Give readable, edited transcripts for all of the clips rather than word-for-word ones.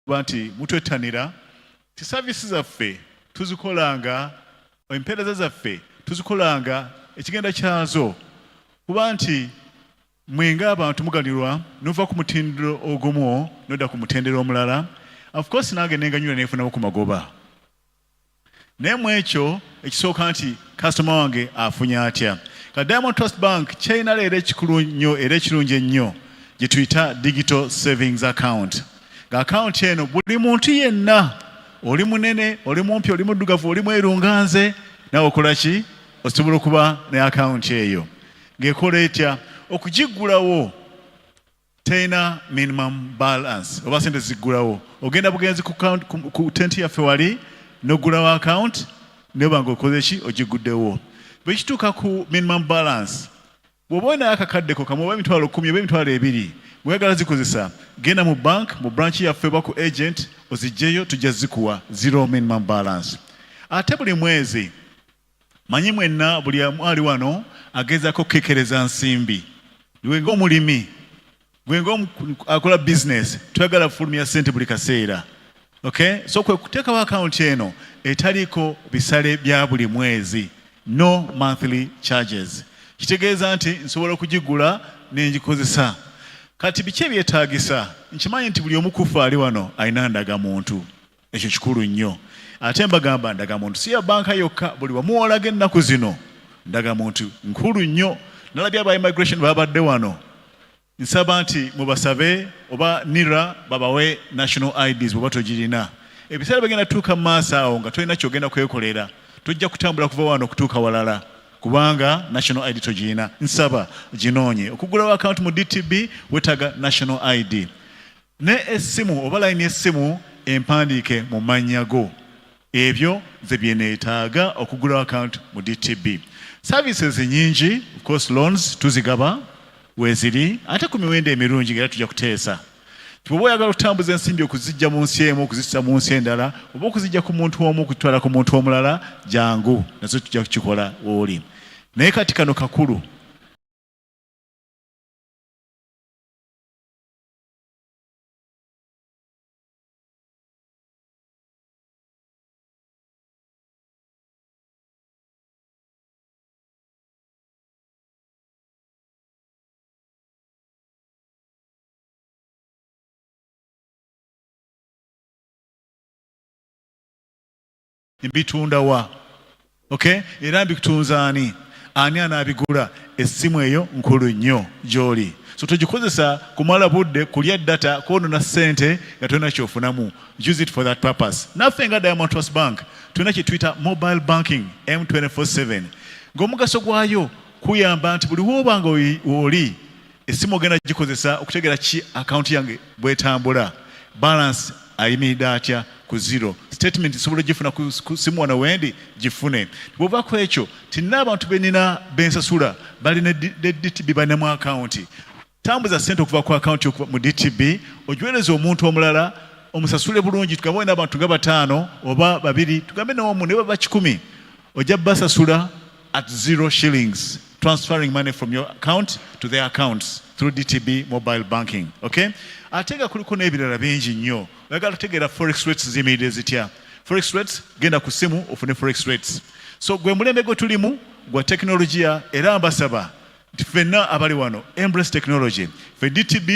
banti mutwettanira ti services zaffe tuzikolanga empeereza zaffe tuzikolanga ekigenda kyazo kuba nti mwenga abantu muganirwa nova ku mutendero ogumu nodda ku mutendero omulala. Of course nange nenganyula nefunako ku magoba naye mu ekyo ekisooka nti kasitoma wange afunye atya. Ka Diamond Trust Bank kyalina leero ekikulu nnyo era ekirungi ennyo gye tuyita digital savings account. Nga account eno buli muntu yenna oli munene oli mumpi oli muddugavu oli mwerunganze nawe okola ki osobola okuba ne account eyo ng'ekola etya okugiggulawo tena minimum balance oba sente ziggulawo ogenda bugenzi ku tenti yaffe wali noggulawo account neba ng'okoze ki ogiguddewo. Bwe kituuka ku minimum balance bw'oba olinayo akakaddeko kamu oba emitwalo 10 oba emitwalo 2 bweyagala zikozesa genda mu bank mu branch yaffe oba ku agent ozigyeyo tujja zikuwa zero minimum balance. Ate buli mwezi manyi mwenna buli ali wano agezaako okukekereza nsimbi lwenga omulimi lwenga akola business twagala fulumya ssente buli kaseera. Okay? So kwe kuteekawo account eno etaliiko bisale bya buli mwezi, no monthly charges. Kitegeeza nti nsobola okugigula nengikozesa. Kati biki ebyetaagisa? Nkimanyi nti buli omukufa ali wano alina ndagamuntu. Ekyo kikulu nnyo. Ate mbagamba ndagamuntu si ya banka yokka, buli wamu olaga ennaku zino ndagamuntu nkulu nnyo. Nalabye aba immigration babadde wano. Nsaba nti mubasabe oba NIRA babawe national IDs bwe batogirina. Ebiseera bagenda tuuka mu maaso awo nga tolina kyogenda kwekolera. Tujja kutambula kuva wano kutuuka walala. Kubanga national ID togirina. Nsaba ginoonye. Okugulawo account mu DTB wetaaga national ID. Ne essimu oba line essimu empandiike mu mannya go. Ebyo ze byeneetaaga okugulawo account mu DTB. Services nyingi, of course loans tuzigaba weziri ate ku miwendo emirungi era tujja kuteesa. Bw'oba oyagala okutambuza ensimbi okuzijja mu nsi emu okuzissa mu nsi endala oba okuzijja ku muntu omu okutwala ku muntu omulala jangu nazo tujja kukikola w'oli. Naye kati kano kakulu mbitunda wa. Okay? Era mbikutunza ani anaabigula essimu eyo nkulu nnyo gy'oli. So togikozesa kumala budde kulya data kwonona ssente nga tolina kyofunamu. Use it for that purpose. Naffe nga Diamond Trust Bank tulina kye tuyita mobile banking M24/7. Ng'omugaso gwayo kuyamba nti buli w'oba nga oli essimu ogenda gikozesa okutegeera ki account yange bwetambula, balance ayimiridde atya ku zero, statement isobola gifuna ku simu wano wendi gifune. Bw'ova ku ekyo tinina abantu benina bensasula balina DTB balina mu account. Tambuza ssente okuva ku account mu DTB ogiweereza omuntu omulala omusasule bulungi. Tugambe n'abantu nga 5 oba 2 tugambe n'omu ne baba 10 ojja basasula at 0 shillings, transferring money from your account to their accounts through DTB mobile banking. Okay? Atega kuliko n'ebirala bingi nnyo. Oyagala kutegeera forex rates ziyimiridde zitya. Forex rates genda ku simu ofune forex rates. So gwe mulembe gwe tulimu gwa teknologiya era mbasaba nti ffenna abali wano embrace technology. Ffe DTB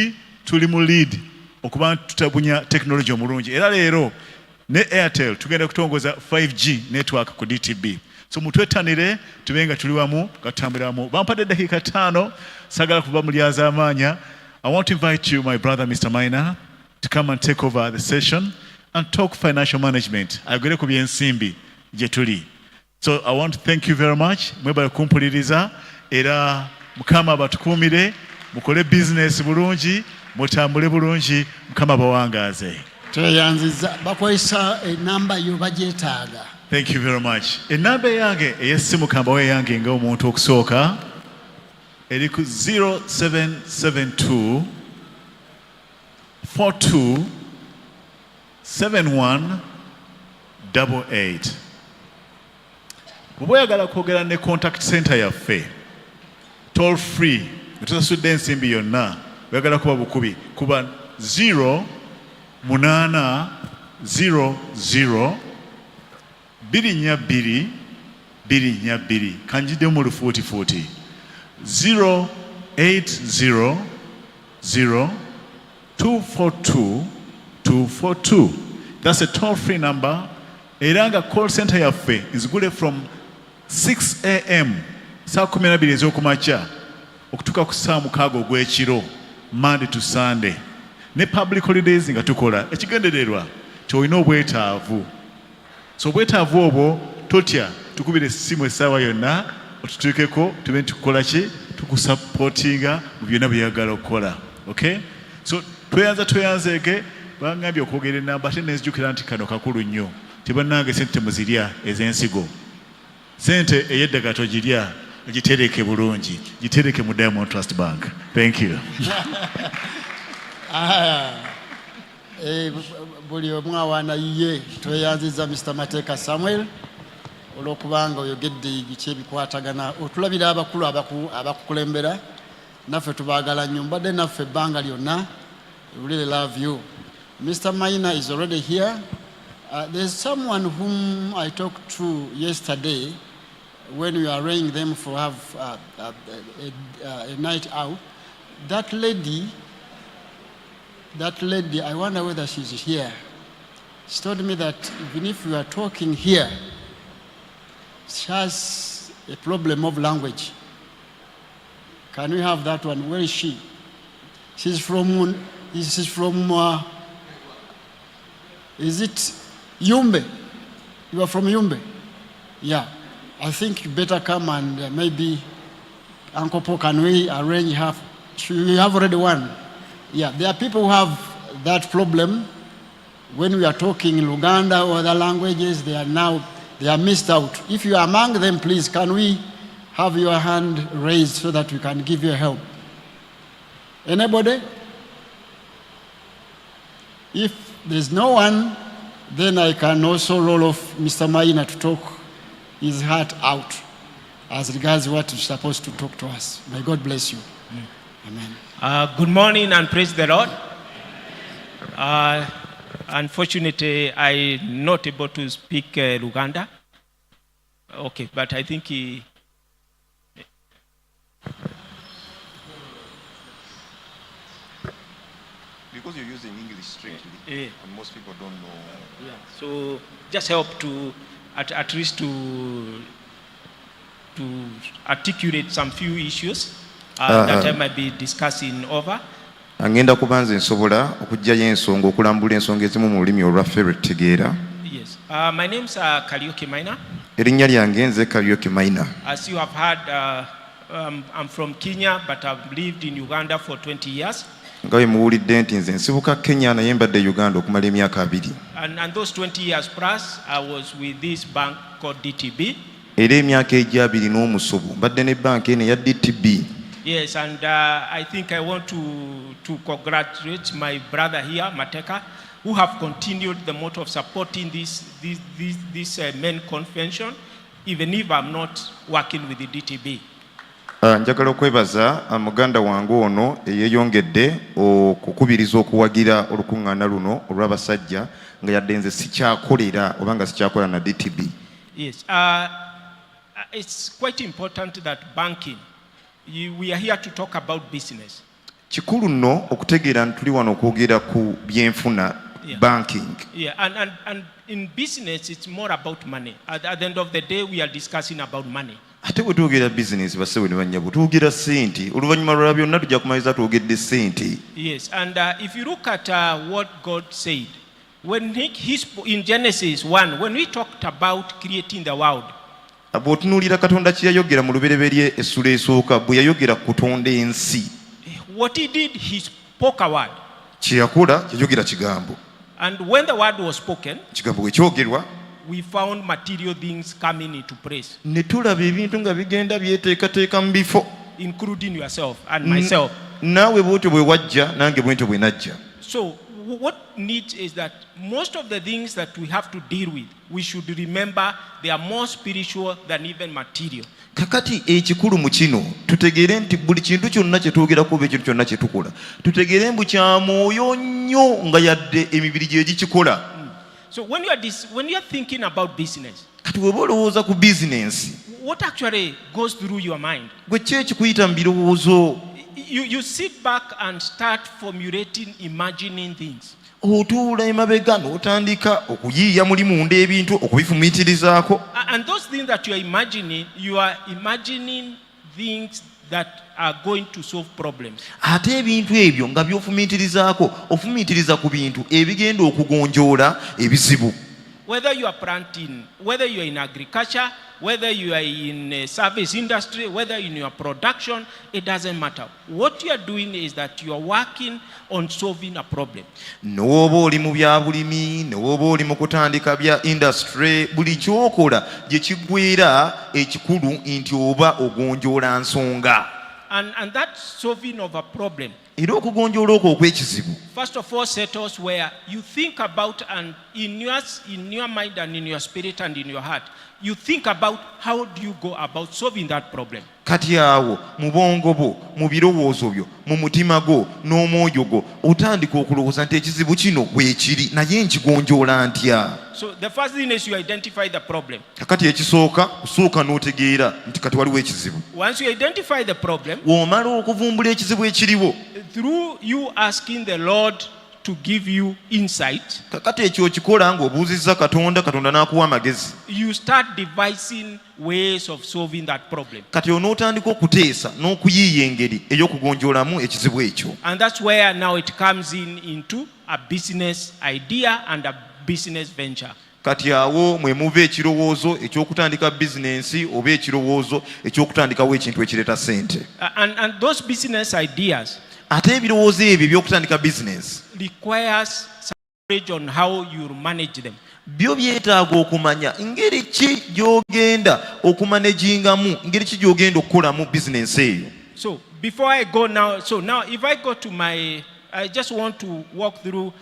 tuli mu lead okuba tutabunya technology omulungi. Era leero ne Airtel tugenda kutongoza 5G network ku DTB. So mutwettanire tubenga tuli wamu katambiramu. Bampadde dakika 5 sagala kuva mulyaza amaanya. I want to invite you, my brother, Mr. Maina, to come and take over the session and talk financial management. Agere ku byensimbi gye tuli. So I want to thank you very much. Mwebale kumpuliriza era Mukama batukuumire mukole business bulungi mutambule bulungi Mukama bawangaaze. Tweyanziza bakwesa enamba yo bagyetaaga. Thank you very much. Enamba yange ey'essimu kambawe yange nga omuntu okusooka eri ku 0772 42 7188. Bw'oba oyagala kwogera ne contact center yaffe toll free nga tusasudde ensimbi yonna oyagala kuba bukubi kuba 0 800 242 242 kanjidde mu lufuutifuuti 0800 242 242. That's a toll-free number. Era nga call center yaffe is good from 6 a.m. saa 12 ez'okumakya okutuuka ku saa 6 ogw'ekiro Monday to Sunday. Ne public holidays nga tukola. Ekigendererwa ky'olina obwetaavu. So obwetaavu obwo totya tukubire essimu essaawa yonna otutuukeko tube tukola ki tukusupportinga mu byonna byeyagala okukola. Okay? So tweyanzeege bangambye okwogera enamba ate nezijjukira nti kano kakulu nnyo. Tebannange sente temuzirya ez'ensigo. Sente ey'eddagala togirya gitereke bulungi gitereke mu Diamond Trust Bank. Thank you. Buli omu awaana yiye tweyanziza Mr. Mateka Samuel olw'okubanga oyogedde biki ebikwatagana otulabira abakulu abakukulembera naffe tubaagala nnyo mbadde naffe ebbanga lyonna. We really love you. Mr. Maina is already here. There's someone whom I talked to yesterday when we arranged them for have a night out. That lady, I wonder whether she's here. She told me that even if we are talking here, she has a problem of language. Can we have that one? Where is she? She's from is it Yumbe? You are from Yumbe? Yeah. I think you better come and maybe Uncle Paul, can we arrange her? We have already one. Yeah, there are people who have that problem. When we are talking in Luganda or other languages, they are missed out. If you are among them, please, can we have your hand raised so that we can give you help? Anybody? If there's no one, then I can also roll off Mr. Maina to talk his heart out as regards what he's supposed to talk to us. May God bless you. Amen. Good morning and praise the Lord. Unfortunately, I'm not able to speak Luganda. Okay, but I think because you're using English strictly, and most people don't know. Yeah, so just help to at least to articulate some few issues that I might be discussing over. Angenda kubanza nsobola okujjayo ensonga okulambula ensonga ezimu mu lulimi olwaffe lwe tutegeera. Yes. My name's Karioki Maina. Erinnya lyange nze Karioki Maina. As you have heard, I'm from Kenya, but I've lived in Uganda for 20 years. Nga bwe muwulidde nti nze nsibuka Kenya naye mbadde Uganda okumala emyaka 2. And those 20 years plus, I was with this bank called DTB. Era emyaka egya 2 n'omusobo mbadde ne banka eno eya DTB. Yes, and I think I want to congratulate my brother here, Mateka, who have continued the motto of supporting this main convention, even if I'm not working with the DTB. Njagala okwebaza muganda wange ono eyeeyongedde okukubiriza okuwagira olukuŋŋaana luno olw'abasajja nga yadde nze sikyakolera oba nga sikyakola na DTB. Yes, it's quite important that banking, we are here to talk about business. Kikulu nno okutegeera nti tuli wano okwogera ku byenfuna, banking. Yeah, and in business it's more about money. At the end of the day we are discussing about money. Ate bwe twogera business bassebo ne bannyabo twogera ssente, oluvannyuma lwa byonna tujja kumaliza twogedde ssente. Yes, and if you look at what God said, when in Genesis 1, when we talked about creating the world, bw'otunuulira Katonda kye yayogera mu lubereberye essula esooka bwe yayogera ku kutonda ensi, what he did, he spoke a word. kye yakola yayogera kigambo. And when the word was spoken, kigambo bwe kyogerwa, we found material things coming into place. Ne tulaba ebintu nga bigenda byeteekateeka mu bifo. Including yourself and myself. Naawe bw'otyo bwe wajja nange bw'entyo bwe najja. So what needs is that most of the things that we have to deal with, we should remember they are more spiritual than even material. Kakati ekikulu mu kino tutegeere nti buli kintu kyonna kye twogerako oba ekintu kyonna kye tukola tutegeere mbu kya mwoyo nnyo nga yadde emibiri gye gikikola. So when you are thinking about business, kati weba olowooza ku bizinensi what actually goes through your mind? gwe ki ekikuyita mu birowoozo? You sit back and start formulating, imagining things. Otuula emabega n'otandika okuyiiya muli munda ebintu okubifumiitirizaako. And those things that you are imagining things that are going to solve problems. Ate ebintu ebyo nga by'ofumiitirizaako ofumiitiriza ku bintu ebigenda okugonjoola ebizibu. Whether you are planting, whether you are in agriculture, whether you are in a service industry, whether in your production, it doesn't matter. What you are doing is that you are working on solving a problem. N'oba oli mu bya bulimi, n'oba oli mu kutandika bya industry, buli kyokola gye kiggweera ekikulu nti oba ogonjoola nsonga. And that solving of a problem, era okugonjoola okwo okw'ekizibu, first of all, settles where you think about, and in your mind and in your spirit and in your heart, you think about how do you go about solving that problem. Kati awo mu bwongo bwo, mu birowoozo byo, mu mutima gwo n'omwoyo gwo otandika okulowooza nti ekizibu kino bwekiri naye nkigonjoola ntya. So the first thing is you identify the problem. Kakati ekisooka osooka n'otegeera nti kati waliwo ekizibu. Once you identify the problem, w'omala okuvumbula ekizibu ekiriwo, through you asking the Lord to give you insight, kakati ekyo okikola ng'obuuzizza Katonda, Katonda n'akuwa amagezi. you start devising ways of solving that problem. Kati onootandika okuteesa n'okuyiiya engeri ey'okugonjoolamu ekizibu ekyo. And that's where now it comes into a business idea and a business venture. Kati awo mwe muva ekirowoozo eky'okutandika bizinensi oba ekirowoozo eky'okutandikawo ekintu ekireeta ssente. And those business ideas Ate ebirowoozo ebyo eby'okutandika bizinensi requires some knowledge on how you manage them. byo byetaaga okumanya ngeri ki gy'ogenda okumanagingamu, ngeri ki gy'ogenda okukolamu bizinensi eyo. So before I go now, now if I go to I just want to walk through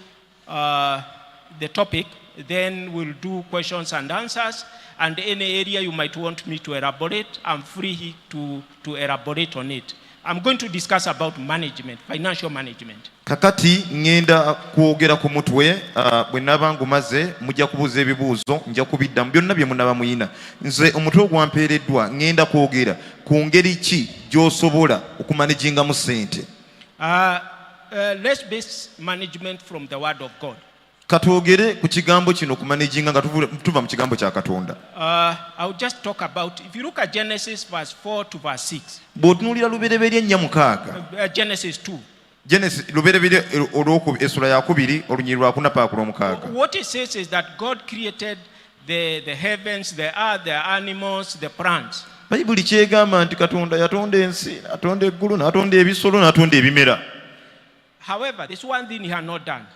the topic, then we'll do questions and answers, and any area you might want me to elaborate, I'm free to elaborate on it. I'm going to discuss about management, financial management. Kakati ngenda kwogera ku mutwe, bwe naba ngumaze mujja kubuuza ebibuuzo, nja kubiddamu byonna bye munaba muyina. Nze omutwe ogwampeereddwa ngenda kwogera ku ngeri ki gy'osobola okumanagingamu ssente. Let's base management from the word of God. Katwogere ku kigambo kino okumanaginga nga tuva mu kigambo kya Katonda. I'll just talk about, if you look at Genesis verse 4 to verse 6. Bw'otunuulira lubereberye 4:6. Genesis 2. Genesis lubereberye essula ya 2 olunyiriri lwa 4 paaka olw'omukaaga. What it says is that God created the heavens, the earth, the animals, the plants. Bayibuli kyegamba nti Katonda yatonda ensi, n'atonda eggulu, n'atonda ebisolo, n'atonda ebimera. However, there's one thing he had not done.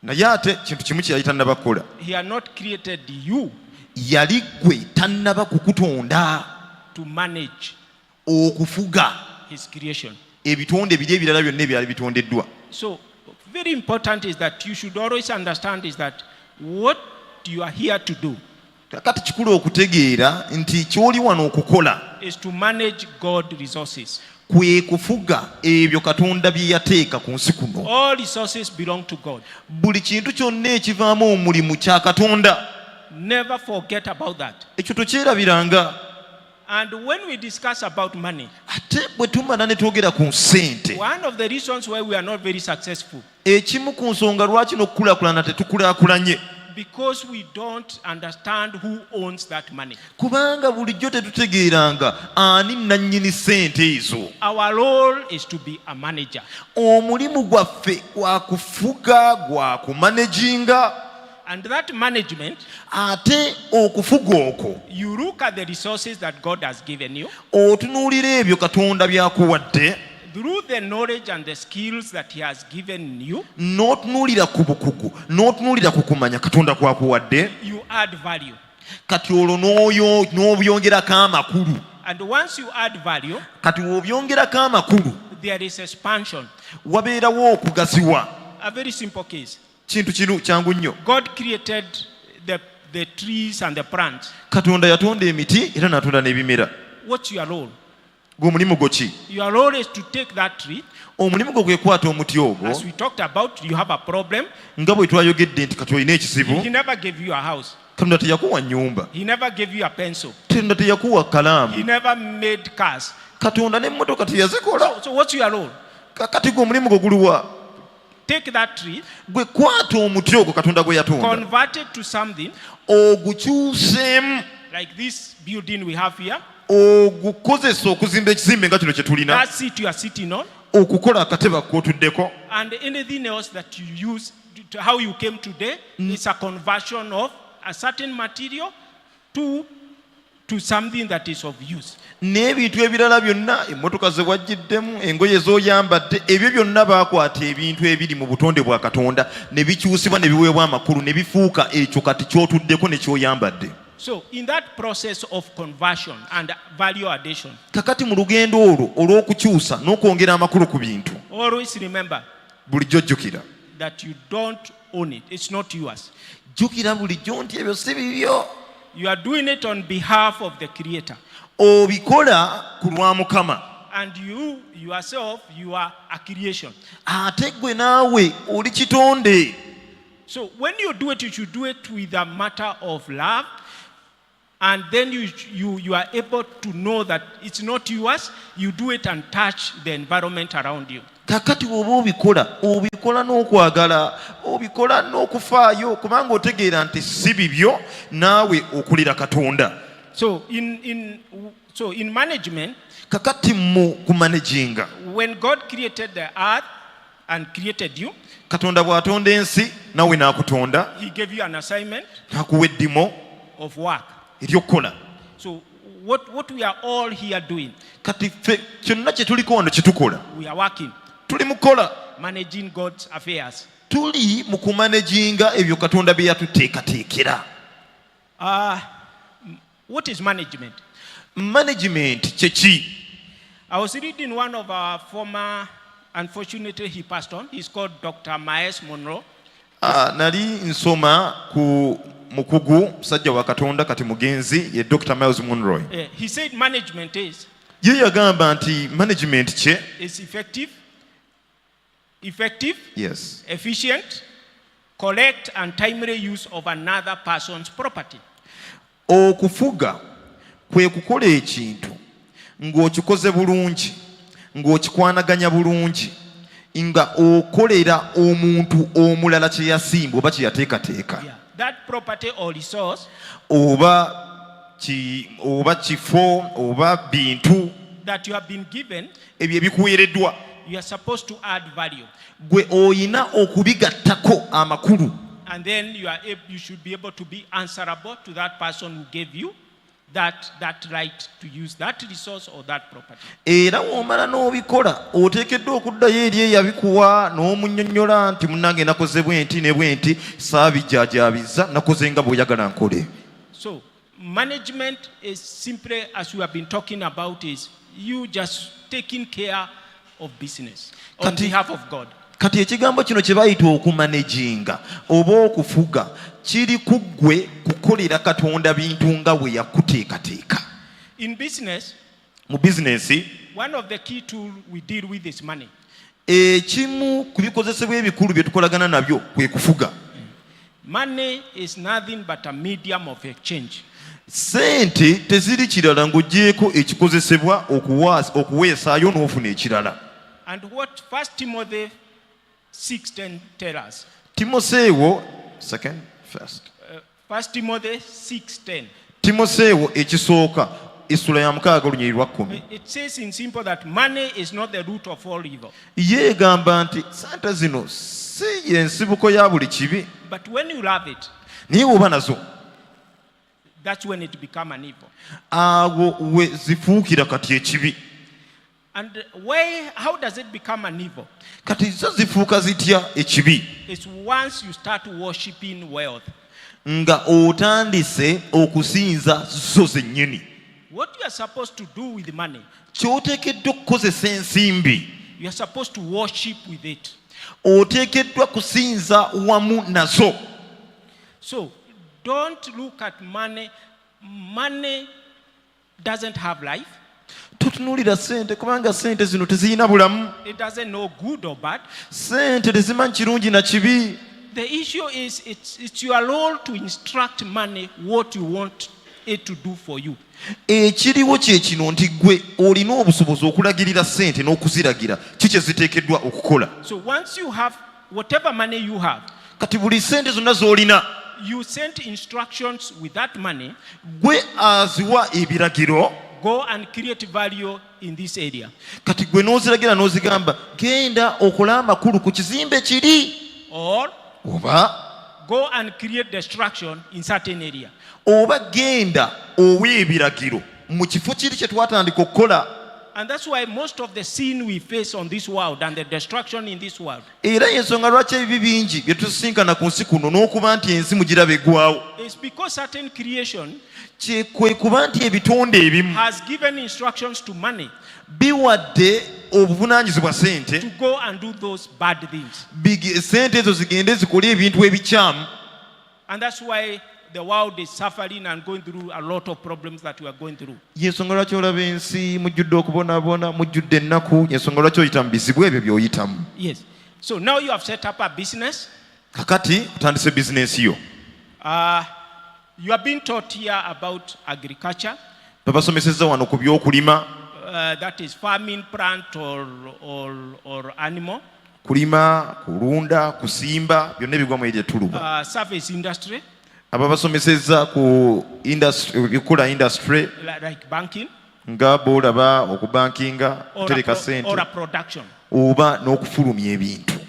Naye ate kintu kimu kye yali tannaba kukola. He had not created you Yali gwe tannaba kukutonda to manage okufuga his creation. ebitonde biri ebirala byonna ebyali bitondeddwa. So very important is that you should always understand is that what you are here to do Kakati kikulu okutegeera nti ky'oli wano okukola is to manage God resources. kwe kufuga ebyo Katonda bye yateeka ku nsi kuno. All resources belong to God. Buli kintu kyonna ekivaamu omulimu kya Katonda. Never forget about that. Ekyo tokyerabiranga. And when we discuss about money, Ate bwe tumala ne twogera ku ssente, one of the reasons why we are not very successful, ekimu ku nsonga lwaki n'okukulaakulana tetukulaakulanye, because we don't understand who owns that money. kubanga bulijjo tetutegeeranga ani nannyini ssente ezo. Our role is to be a manager. Omulimu gwaffe gwa kufuga, gwa kumanaginga. And that management, Ate okufuga okwo you look at the resources that God has given you, otunuulira ebyo Katonda by'akuwadde, through the knowledge and the skills that he has given you, n'otunuulira ku bukugu, n'otunuulira ku kumanya Katonda kwakuwadde, you add value. kati olwo n'obyongerako amakulu. And once you add value, Kati w'obyongerako amakulu, there is expansion. wabeerawo okugasiwa. A very simple case. kintu kino kyangu nnyo. God created the trees and the plants. Katonda yatonda emiti era n'atonda n'ebimera. What's your role? Gw'omulimu gwo ki? Your role is to take that tree. Omulimu gwo kwekwata omuti ogwo. As we talked about, you have a problem. Nga bwe twayogedde nti kati olina ekizibu. He never gave you a house. Katonda teyakuwa nnyumba. He never gave you a pencil. Katonda teyakuwa kalaamu. He never made cars. Katonda n'emmotoka teyazikola. So what's your role? Kakati gw'omulimu gwo guluwa? Take that tree. Gwe kwata omuti ogwo Katonda gwe yatonda. Convert it to something. Ogukyuseemu. Like this building we have here. Ogukozesa okuzimba ekizimbe nga kino kye tulina. That seat you are sitting on. Okukola akatebe k'otuddeko. And anything else that you use, how you came today, is a conversion of a certain material to something that is of use. N'ebintu ebirala byonna emmotoka ze wajjiddemu, engoye z'oyambadde, ebyo byonna baakwata ebintu ebiri mu butonde bwa Katonda ne bikyusibwa ne biweebwa amakulu ne bifuuka ekyo kati ky'otuddeko ne ky'oyambadde. So in that process of conversion and value addition, kakati mu lugendo olwo olw'okukyusa n'okwongera amakulu ku bintu, always remember bulijjo jjukira that you don't own it. It's not yours. Jjukira bulijjo nti ebyo si bibyo. You are doing it on behalf of the Creator. Obikola ku lwa Mukama. And you yourself, you are a creation. Ate gwe naawe oli kitonde. So when you do it, you should do it with a matter of love. And then you are able to know that it's not yours. You do it and touch the environment around you. Kakati bw'oba obikola n'okwagala, obikola n'okufaayo kubanga otegeera nti si bibyo naawe okulira Katonda. So in management, kakati mu kumanaginga, when God created the earth and created you, Katonda bw'atonda ensi naawe n'akutonda. He gave you an assignment n'akuwa eddimo of work. Ery'okukola. So what we are all here doing, kati ffe kyonna kye tuliko wano kye tukola, we are working, tuli mu kukola, managing God's affairs. tuli mu kumanaginga ebyo Katonda bye yatuteekateekera. What is management? Management kye ki? I was reading one of our former, unfortunately he passed on, he's called Dr. Miles Monroe. Nali nsoma ku mukugu musajja wa Katonda kati mugenzi ye Dr. Miles Monroe. He said management is, ye yagamba nti management kye is effective, yes, efficient, correct and timely use of another person's property. Okufuga kwe kukola ekintu ng'okikoze bulungi, ng'okikwanaganya bulungi, nga okolera omuntu omulala kye yasimba oba kye yateekateeka. That property or resource, oba kifo oba bintu that you have been given, ebyo ebikuweereddwa, you are supposed to add value. Gwe oyina okubigattako amakulu. And then you should be able to be answerable to that person who gave you that right to use that resource or that property. Era w'omala n'obikola oteekeddwa okuddayo eri eyabikuwa n'omunnyonnyola nti munnange nakoze bwenti ne bwenti saabijjaajaabiza nakoze nga bw'oyagala nkole. So management is simply, as we have been talking about, is you just taking care of business on behalf of God. Kati ekigambo kino kye bayita okumanaginga oba okufuga kiri ku ggwe kukolera Katonda bintu nga bwe yakuteekateeka. In business, mu bizinesi, one of the key tools we deal with is money. Ekimu ku bikozesebwa ebikulu bye tukolagana nabyo kwe kufuga. Money is nothing but a medium of exchange. Sente teziri kirala ng'oggyeeko ekikozesebwa okuweesaayo n'ofuna ekirala. And what 1 Timothy 6:10 tells us. Timoseewo 1 Timothy 6:10. Timoseewo ekisooka essula ya 6:10. It says in simple that money is not the root of all evil. Yeegamba nti sente zino si y'ensibuko ya buli kibi. But when you love it, naye oba nazo, that's when it becomes an evil. Awo we zifuukira kati ekibi. And how does it become an evil? Kati zo zifuuka zitya ekibi? It's once you start worshiping wealth. Nga otandise okusinza zo zennyini. What you are supposed to do with money, ky'oteekeddwa okukozesa ensimbi, you are supposed to worship with it. oteekeddwa kusinza wamu nazo. So don't look at money. Money doesn't have life. Tutunuulira ssente kubanga ssente zino tezirina bulamu. It doesn't know good or bad. Ssente tezimanyi kirungi na kibi. The issue is it's your role to instruct money what you want it to do for you. Ekiriwo kye kino nti gwe olina obusobozi okulagirira ssente n'okuziragira kiki eziteekeddwa okukola. So once you have whatever money you have, kati buli ssente zonna z'olina you send instructions with that money. Gwe aziwa ebiragiro. Go and create value in this area. Kati gwe n'oziragira n'ozigamba genda okole amakulu ku kizimbe kiri. Or oba go and create destruction in certain area. Oba genda owe ebiragiro mu kifo kiri kye twatandika okukola. And that's why most of the sin we face on this world and the destruction in this world. Era ensonga lwaki ebibi bingi bye tusisinkana ku nsi kuno n'okuba nti ensi mugiraba eggwawo. It's because certain creation kwe kuba nti ebitonde ebimu has given instructions to money biwadde obuvunaanyizibwa ssente to go and do those bad things. Ssente ezo zigende zikole ebintu ebikyamu. And that's why the world is suffering and going through a lot of problems that we are going through. Yensonga lwaki olaba ensi mujjudde okubonaabona mujjudde ennaku. Yensonga lwaki oyita mu bizibu ebyo by'oyitamu. Yes. So now you have set up a business. Kakati otandise bizinensi yo. You have been taught here about agriculture. Babasomesezza wano ku by'okulima. That is farming, plant or animal. Kulima, kulunda, kusimba, byonna ebigwa mu eryo ettuluba. Service industry. Ababasomesezza ku bikola industry. Like banking. Nga bw'olaba okubankinga, kutereka ssente. Or a production. Oba n'okufulumya ebintu.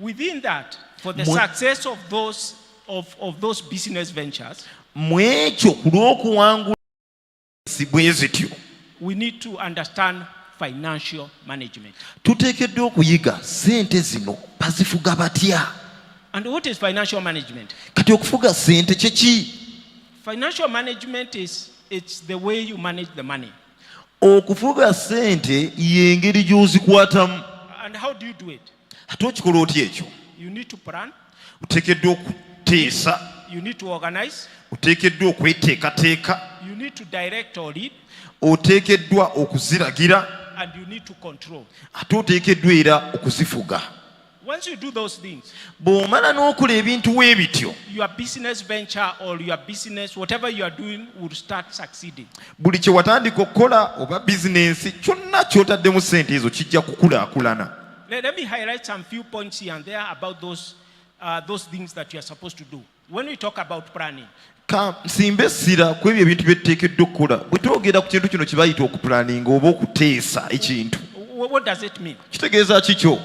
Within that, for the success of those business ventures, mu ekyo ku lw'okuwangula bwe zityo, we need to understand financial management. Tuteekeddwa okuyiga ssente zino bazifuga batya. And what is financial management? Kati okufuga ssente kye ki? Financial management it's the way you manage the money. Okufuga ssente y'engeri gy'ozikwatamu. And how do you do it? Ate okikola otya ekyo? You need to plan. Oteekeddwa okuteesa. You need to organize. Oteekeddwa okweteekateeka. You need to direct or lead. Oteekeddwa okuziragira. And you need to control. Ate oteekeddwa era okuzifuga. Once you do those things, bw'omala n'okola ebintu bwe bityo, your business venture or your business, whatever you are doing, will start succeeding. Buli kye watandika okukola oba bizinensi kyonna ky'otaddemu ssente ezo kijja kukulaakulana. Let me highlight some few points here and there about those things that you are supposed to do. When we talk about planning, Nsimbe essira ku ebyo ebintu bye tuteekeddwa okukola. Bwe twogera ku kintu kino kye bayita okupulaninga oba okuteesa ekintu. what does it mean? Kitegeeza kikyo?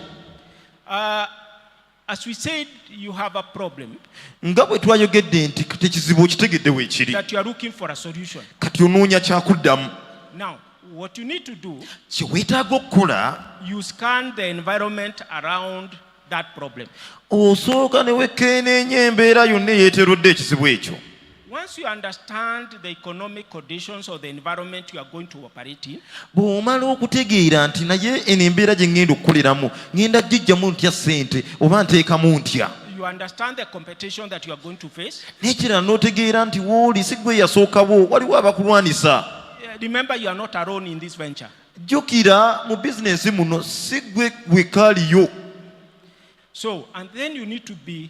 As we said, you have a problem Nga bwe twayogedde nti kati ekizibu okitegedde weekiri. that you are looking for a solution. Kati onoonya kyakuddamu. Now, what you need to do, Kye weetaaga okukola, you scan the environment around that problem. osooka ne wekkeeneenya embeera yonna eyeeteerodde ekizibu ekyo. Once you understand the economic conditions or the environment you are going to operate in, bw'omala okutegeera nti naye eno embeera gye ŋŋenda okukoleramu ŋŋenda gijjamu ntya ssente oba nteekamu ntya. you understand the competition that you are going to face. N'ekirala n'otegeera nti wooli si ggwe yasookawo waliwo abakulwanisa. Remember, you are not alone in this venture. Jjukira mu bizinensi muno si ggwe wekaaliyo. So, and then you need to be,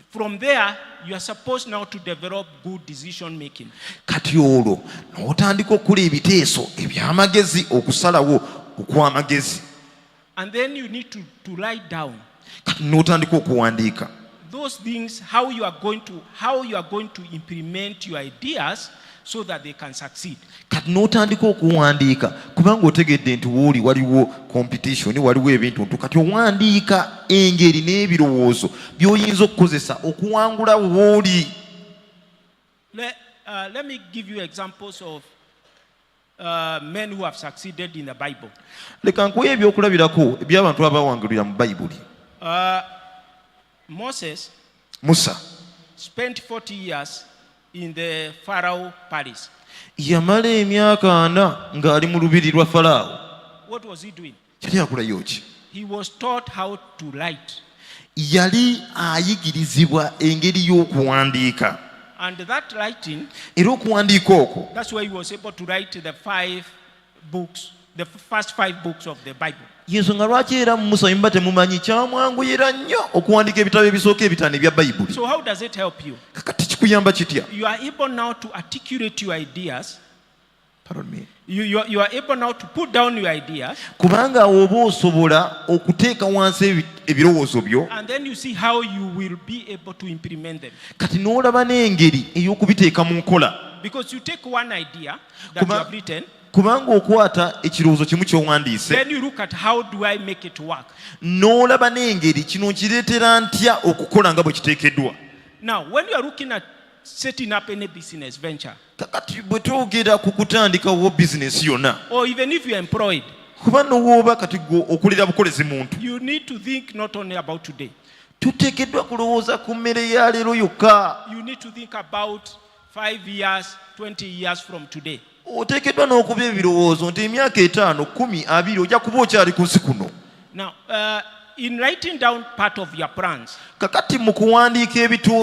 from there, you are supposed now to develop good decision making. Kati olwo n'otandika okukola ebiteeso eby'amagezi okusalawo okw'amagezi. And then you need to write down Kati n'otandika okuwandiika. those things, how you are going to implement your ideas so that they can succeed. Kati n'otandika okuwandiika kubanga otegedde nti wooli waliwo competition, waliwo ebintu ntu kati owandiika engeri n'ebirowoozo by'oyinza okukozesa okuwangula wooli. Let me give you examples of men who have succeeded in the Bible. Leka nkuwe ebyokulabirako eby'abantu abawangulira mu Bayibuli. Moses Musa spent 40 years in the Pharaoh palace. yamala emyaka 4 ng'ali mu lubiri lwa Falaawo. What was he doing? Yali akolayo ki? He was taught how to write. yali ayigirizibwa engeri y'okuwandiika. And that writing, Era okuwandiika okwo that's why he was able to write the 5 books, the first 5 books of the Bible. yensonga lwaki era mumusomyi muba temumanyi kyamwanguyira nnyo okuwandiika ebitabo ebisooka ebitaano ebya bayibuli. So how does it help you? Kakati kikuyamba kitya? You are able now to articulate your ideas. Pardon me. You are able now to put down your ideas. Kubanga oba osobola okuteeka wansi ebirowoozo byo, And then you see how you will be able to implement them. kati n'olaba n'engeri ey'okubiteeka mu nkola. Because you take one idea that you have written, Kubanga okwata ekirowoozo kimu ky'owandiise, then you look at how do I make it work. n'olaba n'engeri kino nkireetera ntya okukola nga bwe kiteekeddwa. Now, when you are looking at setting up any business venture, Kakati bwe twogera ku kutandikawo bizinesi yonna, or even if you are employed, kuba n'owooba kati gwe okolera bukolezi muntu, you need to think not only about today. tuteekeddwa kulowooza ku mmere ya leero yokka. You need to think about 5 years, 20 years from today. Oteekeddwa n'okuba ebirowoozo nti emyaka 5, 10, 20 ojja kuba okyali ku nsi kuno. Now, in writing down part of your plans, Kakati mu kuwandiika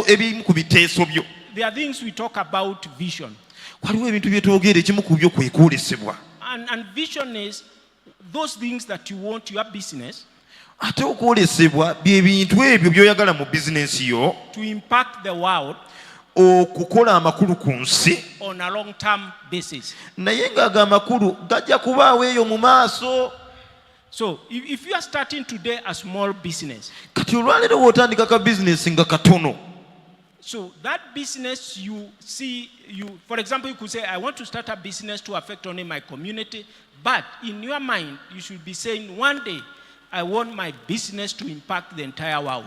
ebimu ku biteeso byo, there are things we talk about vision. waliwo ebintu bye twogera, ekimu ku byo kwe kwolesebwa. And vision is those things that you want your business Ate okwolesebwa bye bintu ebyo by'oyagala mu bizinensi yo to impact the world okukola amakulu ku nsi, on a long-term basis. naye ng'ago amakulu gajja kubaawo eyo mu maaso. So if you are starting today a small business, Kati olwaleero w'otandika ka bizinensi nga katono, so that business you see, for example, you could say, I want to start a business to affect only my community, but in your mind, you should be saying, one day, I want my business to impact the entire world.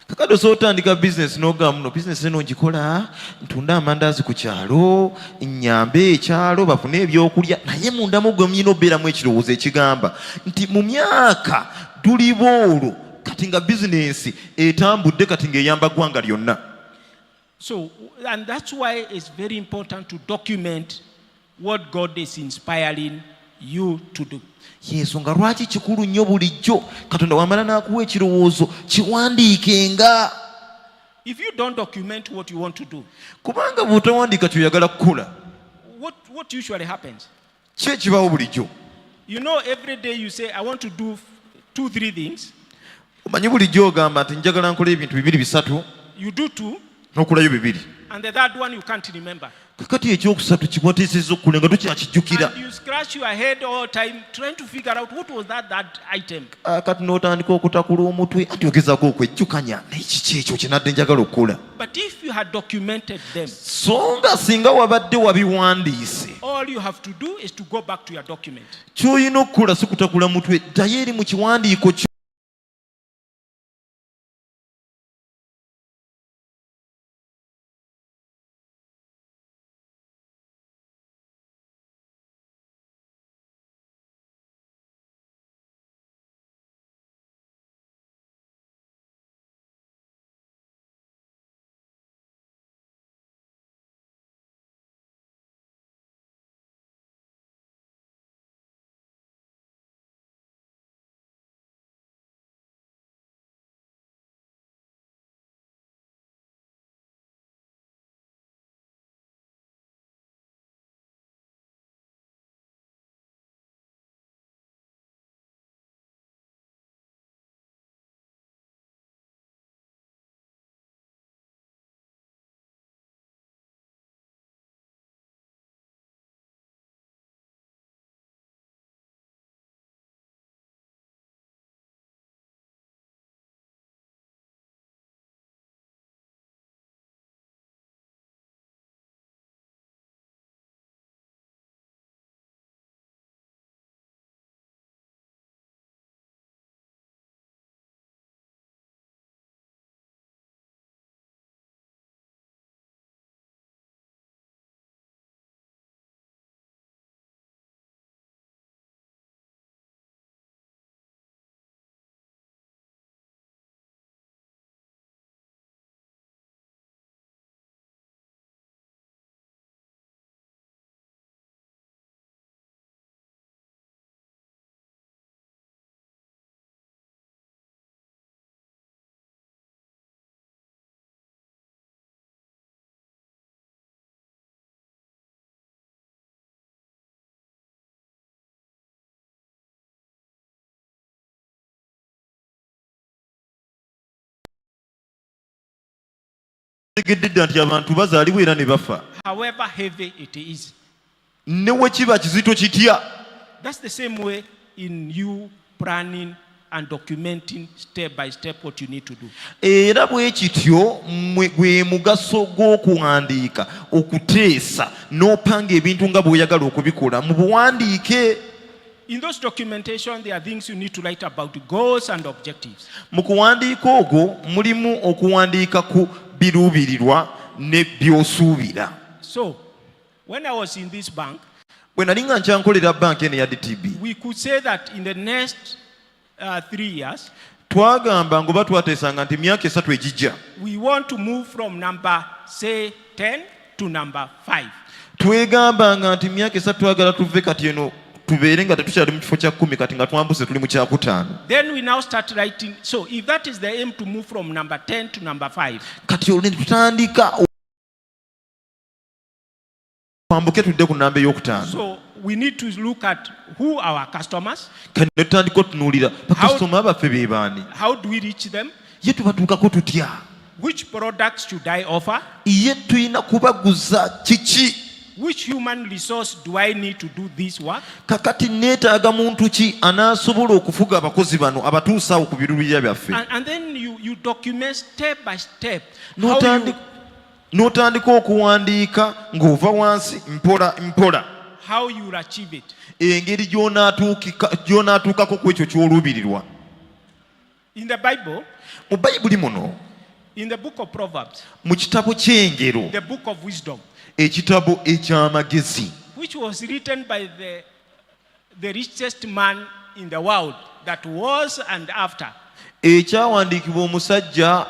kakati osobola otandika bizinensi n'ogamba muno bizinensi eno ngikola ntunda amandaazi ku kyalo, nnyambe ekyalo bafune ebyokulya, naye mundamu gwe mulina obeeramu ekirowoozo ekigamba nti mu myaka tuliba olwo kati nga bizinensi etambudde kati ng'eyamba ggwanga lyonna. So, and that's why it's very important to document what God is inspiring you to do. Yensonga lwaki kikulu nnyo bulijjo Katonda wamala n'akuwa ekirowoozo kiwandiikenga. If you don't document what you want to do, Kubanga bw'otawandiika ky'oyagala kukola, what usually happens? ki ekibaawo bulijjo? You know, every day you say, I want to do 2, 3 things. Omanyi bulijjo ogamba nti njagala nkola ebintu 2, 3, You do 2, n'okolayo 2. and the third one you can't remember. Kakati ekyokusatu kiwateesezza okkola nga tokyakijjukira. And you scratch your head all time trying to figure out what was that item. Kati n'otandika okutakula omutwe ati ogezaako okwejjukanya naye kiki ekyo kye nadde njagala okukola. But if you had documented them, So nga singa wabadde wabiwandiise, all you have to do is to go back to your document. ky'olina okukola si kutakula mutwe, ddayo eri mu kiwandiiko kyo. tegedde nti abantu bazaalibwa era ne bafa however heavy it is. ne we kiba kizito kitya. That's the same way in you planning and documenting step by step what you need to do. Era bwe kityo gwe mugaso gw'okuwandiika okuteesa n'opanga ebintu nga bw'oyagala okubikola mu buwandiike. In those documentation, there are things you need to write about goals and objectives. Mu kuwandiika ogwo mulimu okuwandiika ku biruubirirwa ne by'osuubira. So, when I was in this bank, bwe nali nga nkyankolera banka eno ya DTB, we could say that in the next 3 years, twagamba ngoba twateesanga nti myaka 3 egijja we want to move from number, say, 10 to number 5. twegambanga nti myaka 3 twagala tuve kati eno tubeere nga tetukyali mu kifo kya 10 kati nga twambuse tuli mu kya 5. Then we now start writing. So if that is the aim, to move from number 10 to number 5. Kati olwo tutandika kwambuke tudde ku namba ey'okutaano. So we need to look at who are our customers. Kati ne tutandika otunuulira bakasitoma baffe be baani. How do we reach them? Ye tubatuukako tutya? Which products should I offer? Ye tulina kubaguza kiki? Which human resource do I need to do this work? Kakati neetaaga muntu ki anaasobola okufuga abakozi bano abatuusa awo ku birulirira byaffe. And then you document step by step. N'otandika okuwandiika ng'ova wansi mpola mpola. How you will achieve it. Engeri gy'onaatuukako ku ekyo ky'oluubirirwa. In the Bible, mu Bayibuli muno, in the book of Proverbs, mu kitabo ky'engero, the book of wisdom, ekitabo eky'amagezi, which was written by the richest man in the world that was and after. ekyawandiikibwa omusajja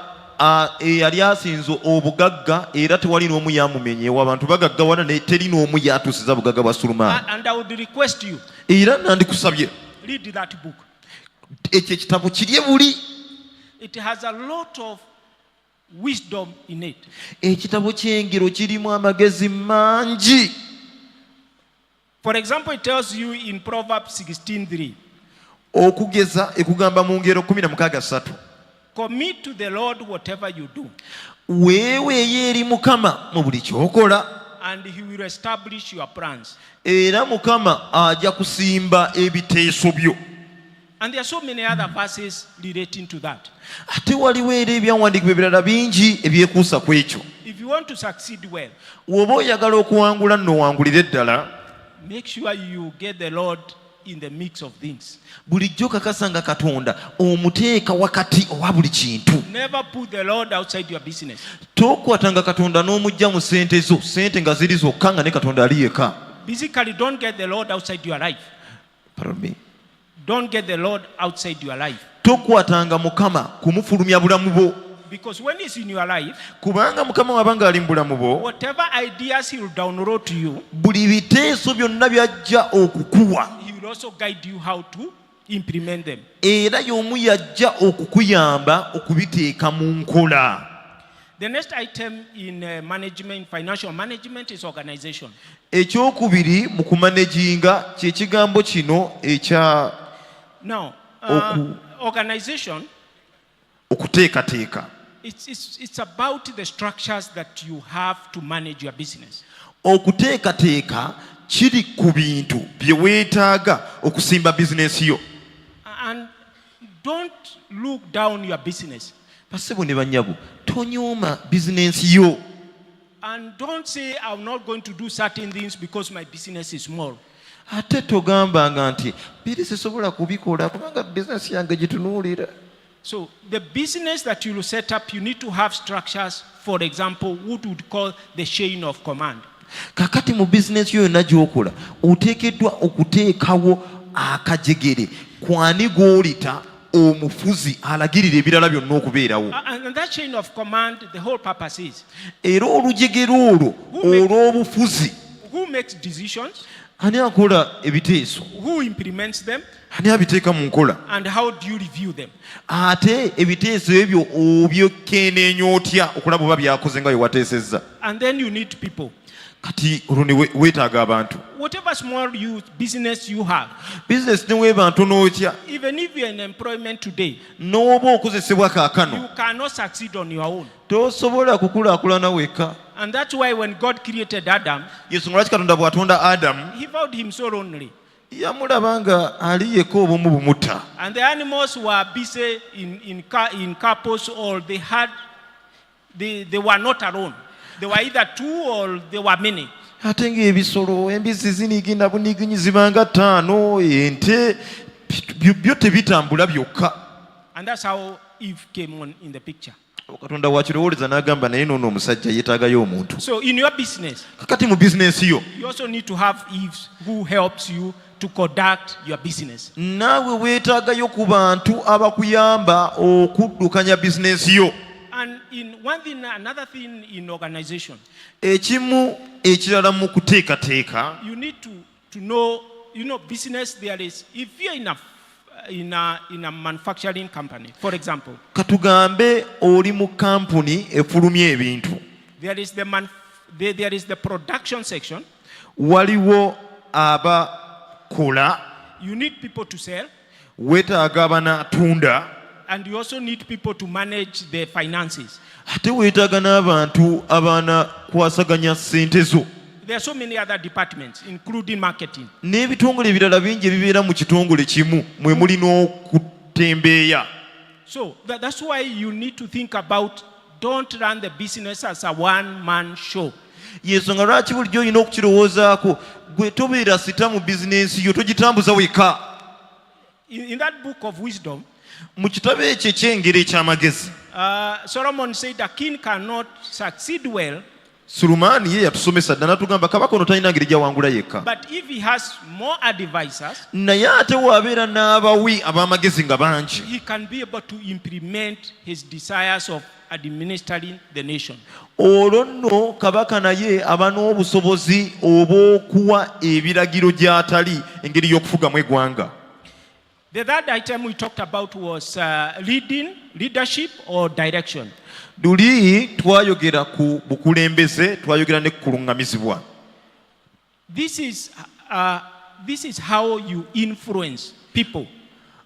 eyali asinze obugagga era tewali n'omu yamumenyeewo. Abantu bagaggawana ne teri n'omu yatuusiza bugagga bwa Sulemaani. And I would request you, Era nandikusabye read that book. ekyo ekitabo kirye buli. It has a lot of wisdom in it. Ekitabo ky'engero kirimu amagezi mangi. For example, it tells you in Proverbs 16:3. Okugeza ekugamba mu ngero 16:3. Commit to the Lord whatever you do, weeweeyo eri Mukama mu buli ky'okola, and He will establish your plans. era Mukama ajja kusimba ebiteeso byo. And there are so many other verses relating to that. Ate waliwo era ebyawandiikibwa ebirala bingi ebyekuusa ku ekyo. If you want to succeed well, W'oba oyagala okuwangula nno wangulire ddala, make sure you get the Lord in the mix of things. bulijjo kakasa nga Katonda omuteeka wakati owa buli kintu. Never put the Lord outside your business. Tokwatanga Katonda n'omujja mu ssente zo, ssente nga ziri zokka nga ne Katonda ali yekka. Basically, don't get the Lord outside your life. Pardon me. Don't get the Lord outside your life. Tokwatanga Mukama kumufulumya bulamu bwo. Because when He's in your life, Kubanga Mukama wabanga ali mu bulamu bwo, whatever ideas He will download to you, buli biteeso byonna byajja okukuwa. He will also guide you how to implement them. Era y'omu yajja okukuyamba okubiteeka mu nkola. The next item in management, financial management, is organization. Ekyokubiri mu kumanaginga kye kigambo kino ekya Now, organization, okuteekateeka. it's about the structures that you have to manage your business. Okuteekateeka kiri ku bintu bye weetaaga okusimba bizinensi yo. And don't look down your business. Basebo ne bannyabo, tonyooma bizinensi yo. And don't say, I'm not going to do certain things because my business is small. Ate togambanga nti biri sisobola kubikola kubanga bizinensi yange gitunuulira. So the business that you will set up, you need to have structures. For example, what we would call the chain of command. Kakati mu bizinensi yo yonna gy'okola oteekeddwa okuteekawo akajegere kwani gw'olita omufuzi alagirira ebirala byonna okubeerawo. And that chain of command, the whole purpose is, Era olujegere olwo olw'obufuzi, who makes decisions, ani akola ebiteeso, who implements them, ani abiteeka mu nkola, and how do you review them? ate ebiteeso ebyo obyekenneenya otya okulaba oba byakoze nga bye wateesezza. And then you need people. kati olwo weetaaga abantu. Whatever small business you have, Business ne weeba ntono otya, even if you're in employment today, n'oba okozesebwa you kaakano cannot succeed on your own. tosobola kukulaakulana wekka. And that's why when God created Adam, Y'ensonga lwaki Katonda bw'atonda Adamu he found him so lonely. yamulaba nga ali yekka obumu bumutta. And the animals were busy in couples, or they were not alone. They were either two or they were many. Ate ng'ebisolo embizzi ziniigina buniiginyi zibanga ttaano, ente byo tebitambula byokka. And that's how Eve came on in the picture. Katonda wakirowooleza n'agamba naye noono omusajja yeetaagayo omuntu. So in your business, Kakati mu bizinensi yo you also need to have Eves who helps you to conduct your business. naawe weetaagayo ku bantu abakuyamba okuddukanya bizinensi yo. And another thing in organization, Ekimu ekirala mu kuteekateeka, you need to know, business there is, if you're in a manufacturing company, for example, katugambe oli mu kampuni efulumya ebintu, there is the production section. waliwo abakola, You need people to sell, weetaaga abanaatunda, and you also need people to manage the finances. ate weetaaga n'abantu abanakwasaganya ssente zo. There are so many other departments, including marketing. N'ebitongole ebirala bingi ebibeera mu kitongole kimu mwe muli n'okutembeeya. So that's why you need to think about, don't run the business as a one-man show. Y'ensonga lwaki bulijjo olina okukirowoozaako, gwe tobeera sita mu bizinensi yo, togitambuza weka. In that book of wisdom, Mu kitabo ekyo eky'engero eky'amagezi, Solomon said a king cannot succeed well, Sulumaani ye yatusomesa dda n'atugamba kabaka ono talina ngeri gy'awangula yekka. but if he has more advisors, Naye ate bw'abeera n'abawi ab'amagezi nga bangi, he can be able to implement his desires of administering the nation. olwo nno kabaka naye aba n'obusobozi obw'okuwa ebiragiro gy'atali engeri y'okufugamu eggwanga. The third item we talked about was leadership or direction. Luli twayogera ku bukulembeze, twayogera ne ku kuluŋŋamizibwa. This is how you influence people,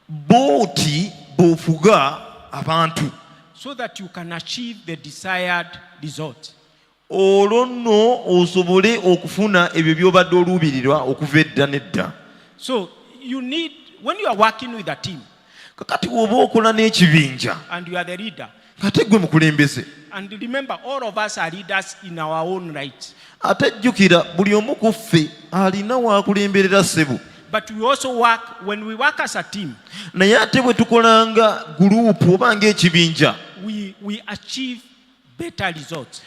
Bw'oti bw'ofuga abantu, so that you can achieve the desired result. olwo nno osobole okufuna ebyo by'obadde oluubirirwa okuva edda n'edda. So you need, when you are working with a team Kakati bw'oba okola n'ekibinja, and you are the leader, ate gwe mukulembeze, and remember, all of us are leaders in our own right, ate jjukira buli omu ku ffe alina waakulemberera ssebo. but we also work, when we work as a team, Naye ate bwe tukolanga guruupu oba ng'ekibinja, we achieve better results.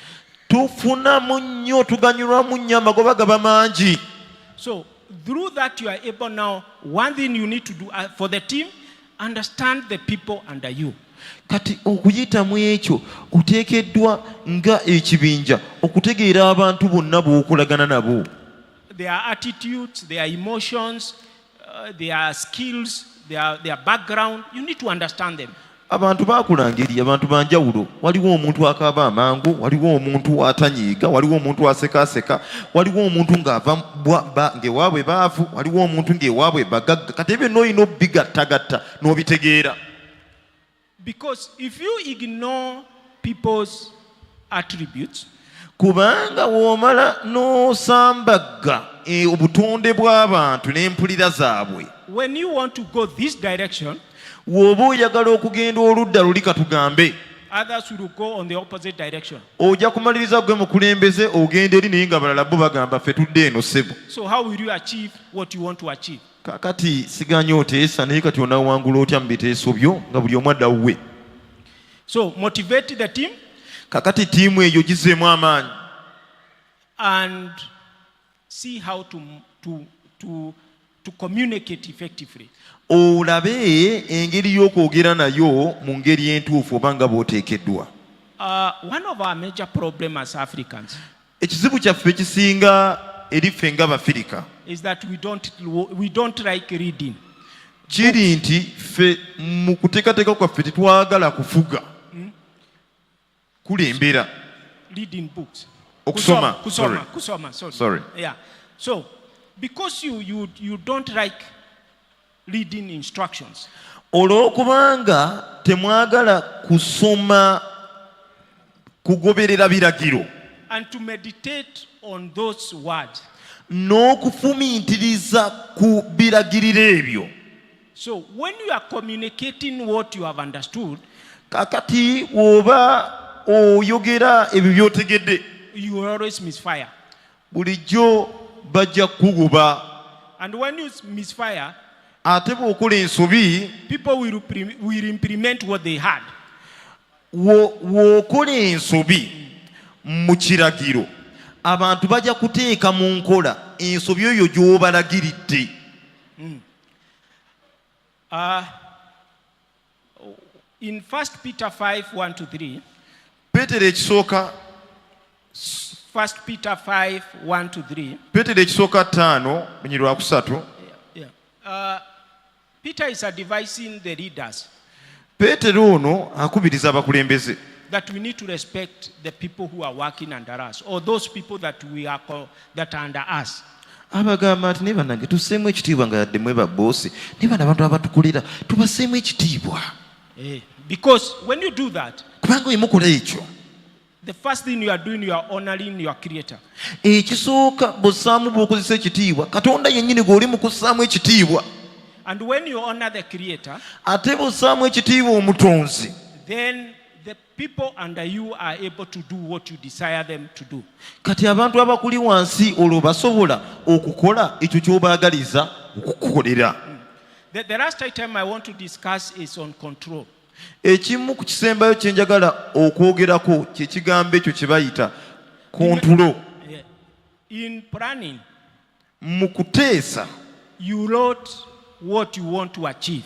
tufunamu nnyo, tuganyulwamu nnyo, amagoba gaba mangi. So through that you are able now, one thing you need to do for the team, understand the people under you. Kati okuyitamu ekyo oteekeddwa nga ekibinja okutegeera abantu bonna b'okolagana nabo. Their attitudes, their emotions, their skills, their background, you need to understand them. Abantu baakula ngeri, abantu banjawulo. Waliwo omuntu akaaba amangu, waliwo omuntu atanyiiga, waliwo omuntu asekaaseka, waliwo omuntu ng'ewaabwe baavu, waliwo omuntu ng'ewaabwe bagagga. Kati ebyo n'olina obbigattagatta n'obitegeera. Because if you ignore people's attributes, kubanga w'omala n'osambagga obutonde bw'abantu n'empulira zaabwe, when you want to go this direction, w'oba oyagala okugenda oludda luli katugambe, others will go on the opposite direction. ojja kumaliriza gwe mukulembeze ogenda eri naye nga balala bo bagamba ffe tudde eno ssebo. So how will you achieve what you want to achieve? Kakati siganya oteesa naye kati onaawangula otya mu biteeso byo nga buli omu adda wuwe. So motivate the team Kakati ttiimu eyo gizeemu amaanyi, and see how to communicate effectively. olabe engeri y'okwogera nayo mu ngeri entuufu oba nga bw'oteekeddwa. One of our major problems as Africans Ekizibu kyaffe ekisinga eri ffe ng'Abafirika is that we don't like reading. kiri nti ffe mu kuteekateeka kwaffe tetwagala kufuga kulembera, Reading books. Okusoma. Kusoma. Sorry. Yeah. So, because you don't like reading instructions. Olw'okubanga temwagala kusoma kugoberera biragiro. And to meditate on those words. N'okufumiitiriza ku biragiriro ebyo. So when you are communicating what you have understood, kakati oba oyogera ebyo byotegedde, you will always misfire. bulijjo bajja kukugoba. And when you misfire, ate bw'okola ensobi, people will implement what they had. W'okola ensobi mu kiragiro, abantu bajja kuteeka mu nkola ensobi eyo gy'obalagiridde. In 1 Peter 5:1-3, Peetero ekisooka 1 Peter 5:1-3, Peetero ekisooka 5 binyirwa kusatu. Peter is advising the leaders Peetero ono akubiriza abakulembeze that we need to respect the people who are working under us, or those people that that are under us. abagamba nti ne bannange tusseemu ekitiibwa nga yadde mwe baboosi ne bano abantu abatukulira tubasseemu ekitiibwa. Because when you do that, kubanga oyimukola ekyo, the first thing you are doing, you are honoring your creator. ekisooka bw'ossaamu bw'okozesa ekitiibwa katonda yennyini gw'oli mu kussaamu ekitiibwa. And when you honor the creator, ate bw'ossaamu ekitiibwa omutonzi, then the people under you are able to do what you desire them to do. kati abantu abakuli wansi olwo basobola okukola ekyo ky'obaagaliza okukukolera. The last item I want to discuss is on control. Ekimu ku kisembayo kye njagala okwogerako kye kigambo ekyo kye bayita kontulo. In planning, mu kuteesa you wrote what you want to achieve.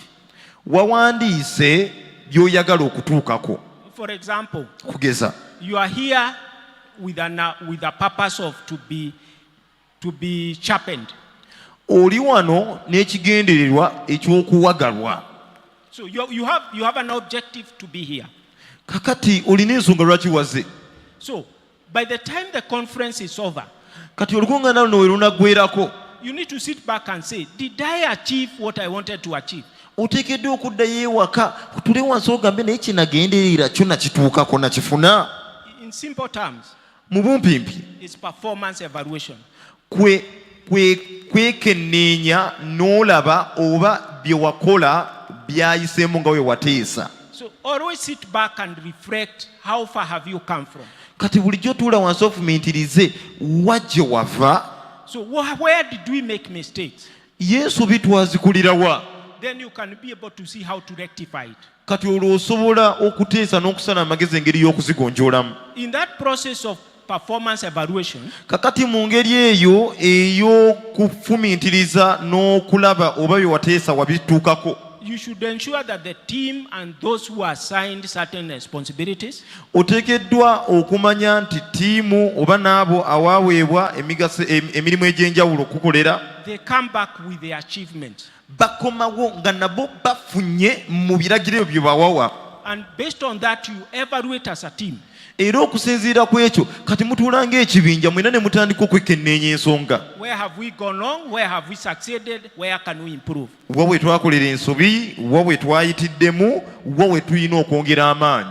wawandiise by'oyagala okutuukako. For example, kugeza you are here with a purpose of to be sharpened. oli wano n'ekigendererwa eky'okuwagalwa. So you have an objective to be here. kakati olina ensonga lwaki waze. So by the time the conference is over, kati olukuŋŋaana luno we lunaggwerako, you need to sit back and say, did I achieve what I wanted to achieve? oteekeddwa okuddayo ewaka tule wansi ogambe naye kye nagenderera kyo nakituukako nakifuna. In simple terms, mu bumpimpi it's performance evaluation. kwekenneenya n'olaba oba bye wakola byayiseemu nga we wateesa. So always sit back and reflect, how far have you come from? kati bulijjo tuula wansi ofumiitirize wajje wava. So where did we make mistakes? Yesu bitwazikulira wa? Then you can be able to see how to rectify it. kati olwo osobola okuteesa n'okusala amagezi engeri y'okuzigonjoolamu. In that process of performance evaluation, kakati mu ngeri eyo ey'okufumiitiriza n'okulaba oba bye wateesa wabituukako, you should ensure that the team and those who are assigned certain responsibilities, oteekeddwa okumanya nti ttiimu oba n'abo awaweebwa emirimu egy'enjawulo okukolera, they come back with their achievements. bakomawo nga nabo bafunye mu biragiro ebyo bye bawawa. And based on that, you evaluate as a team. era okusinziira ku ekyo kati mutuula ng'ekibinja mwena ne mutandika okwekenneenya ensonga. Where have we gone wrong? Where have we succeeded? Where can we improve? wa bwe twakolera ensobi, wa bwe twayitiddemu, wa bwe tulina okwongera amaanyi.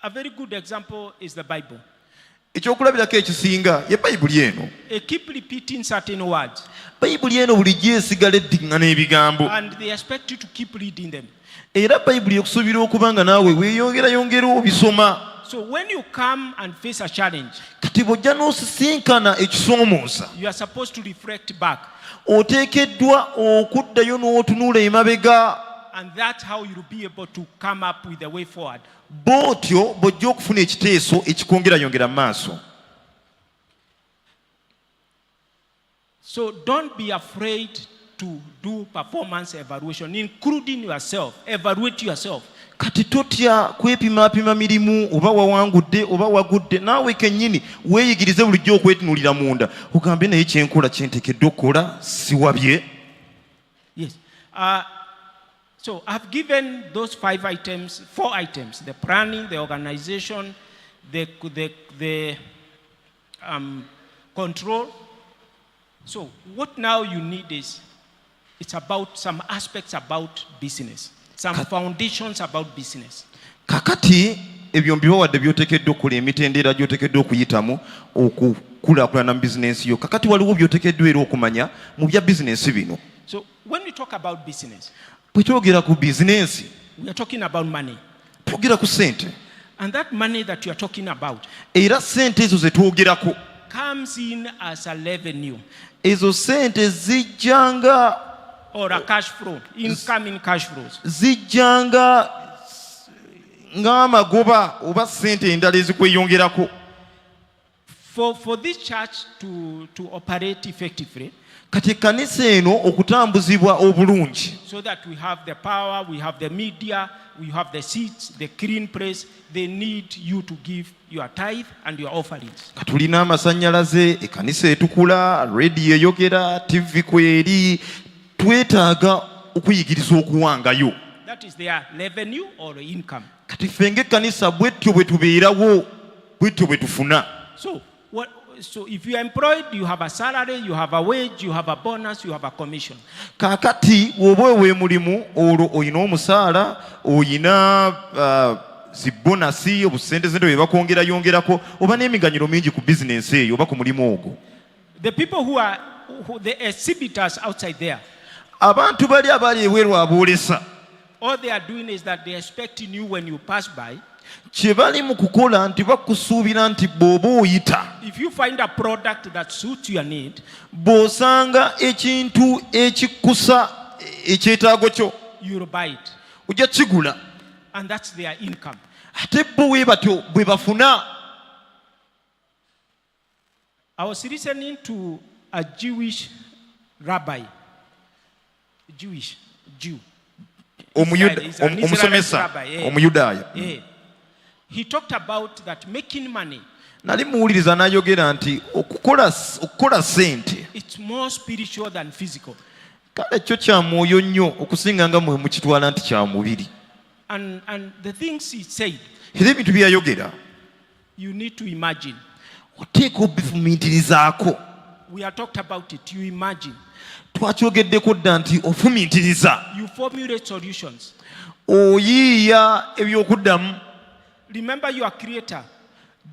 A very good example is the Bible. ekyokulabirako ekisinga ye bayibuli eno. Keep repeating certain words. bayibuli eno bulijjo esigala eddiŋŋana ebigambo. And they expect you to keep reading them. era bayibuli ekusuubira okuba nga naawe weeyongerayongera obisoma. So when you come and face a challenge, kati bw'ojja n'osisinkana ekisoomooza, you are supposed to reflect back. oteekeddwa okuddayo n'otunuula emabega. And that's how you'll be able to come up with a way forward. bw'otyo bw'ojja okufuna ekiteeso ekikwongerayongera mu maaso. So don't be afraid to do performance evaluation, including yourself. Evaluate yourself. kati totya kwepimaapima mirimu oba wawangudde oba wagudde. naawe kennyini weeyigirize bulijjo okwetunuulira munda ogambe naye kyenkola kyenteekeddwa okukola siwabye. Yes. So I've given those 4 items: the planning, the organization, the control. So what now you need is, it's about some aspects about business, some foundations about business. Kakati ebyo mbibawadde byotekeddwa okukola emitendera gy'otekeddwa okuyitamu okukulaakulana mu bizinensi yo. Kakati waliwo by'otekeddwa era okumanya mu bya bizinensi bino. So when we talk about business, bwe twogera ku bizinensi, we are talking about money. twogera ku ssente. And that money that you are talking about Era ssente ezo ze twogerako, comes in as a revenue ezo ssente zijjanga or a cash flow, incoming cash flows. zijjanga ng'amagoba oba ssente endala ezikweyongerako. For this church to operate effectively, Kati ekkanisa eno okutambuzibwa obulungi, so that we have the power, we have the media, we have the seats, the clean place, they need you to give your tithe and your offerings. katulina amasannyalaze, ekkanisa etukula, radio eyogera, TV kweri, twetaaga okuyigiriza okuwangayo. That is their revenue or income. Kati ffe ng'ekkanisa bwetyo bwe tubeerawo, bwetyo bwe tufuna. So if you are employed, you have a salary, you have a wage, you have a bonus, you have a commission. Kaakati bw'oba ow'emulimu olwo oyina omusaala, oyina zibonasi, obusente zente bwe bakwongerayongerako, oba n'emiganyiro mingi ku bizinensi eyo oba ku mulimu ogwo. The people who are the exhibitors outside there, Abantu bali abali ebweru aboolesa, all they are doing is that they are expecting you when you pass by. kye bali mu kukola nti bakusuubira nti bw'oba oyita, If you find a product that suits your need, bw'osanga ekintu ekikusa ekyetaago kyo, you'll buy it. ojja kigula. And that's their income. Ate bo bwe batyo bwe bafuna. I was listening to a Jewish rabbi, Jew. He's an Israelite Omusomesa rabbi, yeah. Omuyudaaya. Yeah. He talked about that making money, Nali muwuliriza n'ayogera nti okukola ssente, it's more spiritual than physical. kale kyo kya mwoyo nnyo okusinga nga mwe mukitwala nti kya mubiri. And the things he said, Era ebintu bye yayogera you need to imagine. oteeka obifumiitirizaako. We have talked about it. You imagine. Twakyogeddeko dda nti ofumiitiriza, You formulate solutions. oyiiya ebyokuddamu. Remember your creator.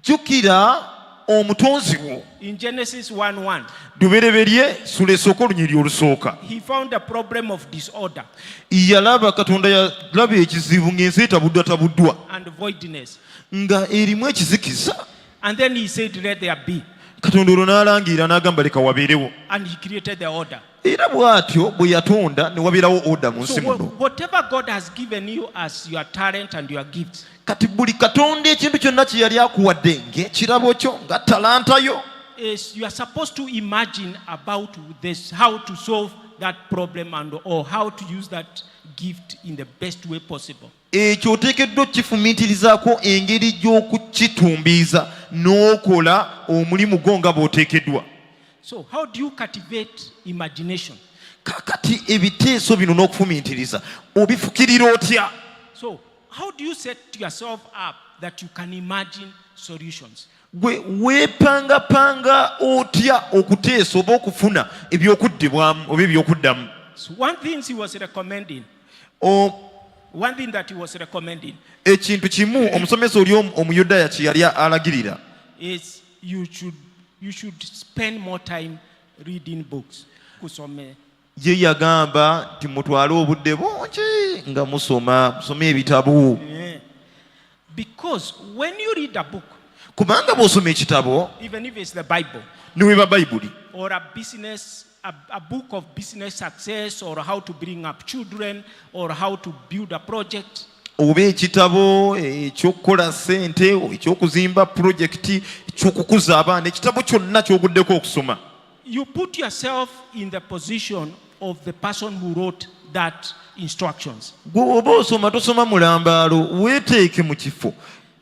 Jjukira omutonzi wo. In Genesis 1:1, Lubereberye Sula esooka olunyiri olusooka. he found a problem of disorder Yalaba Katonda yalaba ekizibu ng'ensi etabuddwatabuddwa and voidness. nga erimu ekizikiza. And then he said, let there be. Katonda olwo n'alangira n'agamba leka wabeerewo. And he created the order. Era bw'atyo bwe yatonda ne wabeerawo oda mu nsi So muno. whatever God has given you as your talent and your gifts, Kati buli Katonda ekintu kyonna kye yali akuwadde ng'ekirabo kyo nga talanta yo, is you are supposed to imagine about this, how to solve that problem or how to use that gift in the best way possible. ekyo oteekeddwa okifumiitirizaako engeri gy'okukitumbiiza n'okola omulimu gwo nga bw'oteekeddwa. So how do you cultivate imagination? Kakati ebiteeso bino n'okufumiitiriza obifukirira otya? So how do you set yourself up that you can imagine solutions? Gwe weepangapanga otya okuteesa oba okufuna ebyokuddibwamu oba ebyokuddamu? So one thing he was recommending, ekintu kimu omusomesa oli omuyudaaya kye yali alagirira is you should spend more time reading books. Kusome. ye yagamba nti mutwale obudde bungi nga musome ebitabo. Yeah. Because when you read a book, Kubanga bw'osoma ekitabo even if it's the Bible ne weba Bayibuli or a book of business success or how to bring up children or how to build a project, oba ekitabo ekyokukola ssente, ekyokuzimba pulojekiti, ekyokukuza abaana, ekitabo kyonna ky'oguddeko okusoma, you put yourself in the position of the person who wrote that instructions. gwe oba osoma tosoma mulambaalo, weeteeke mu kifo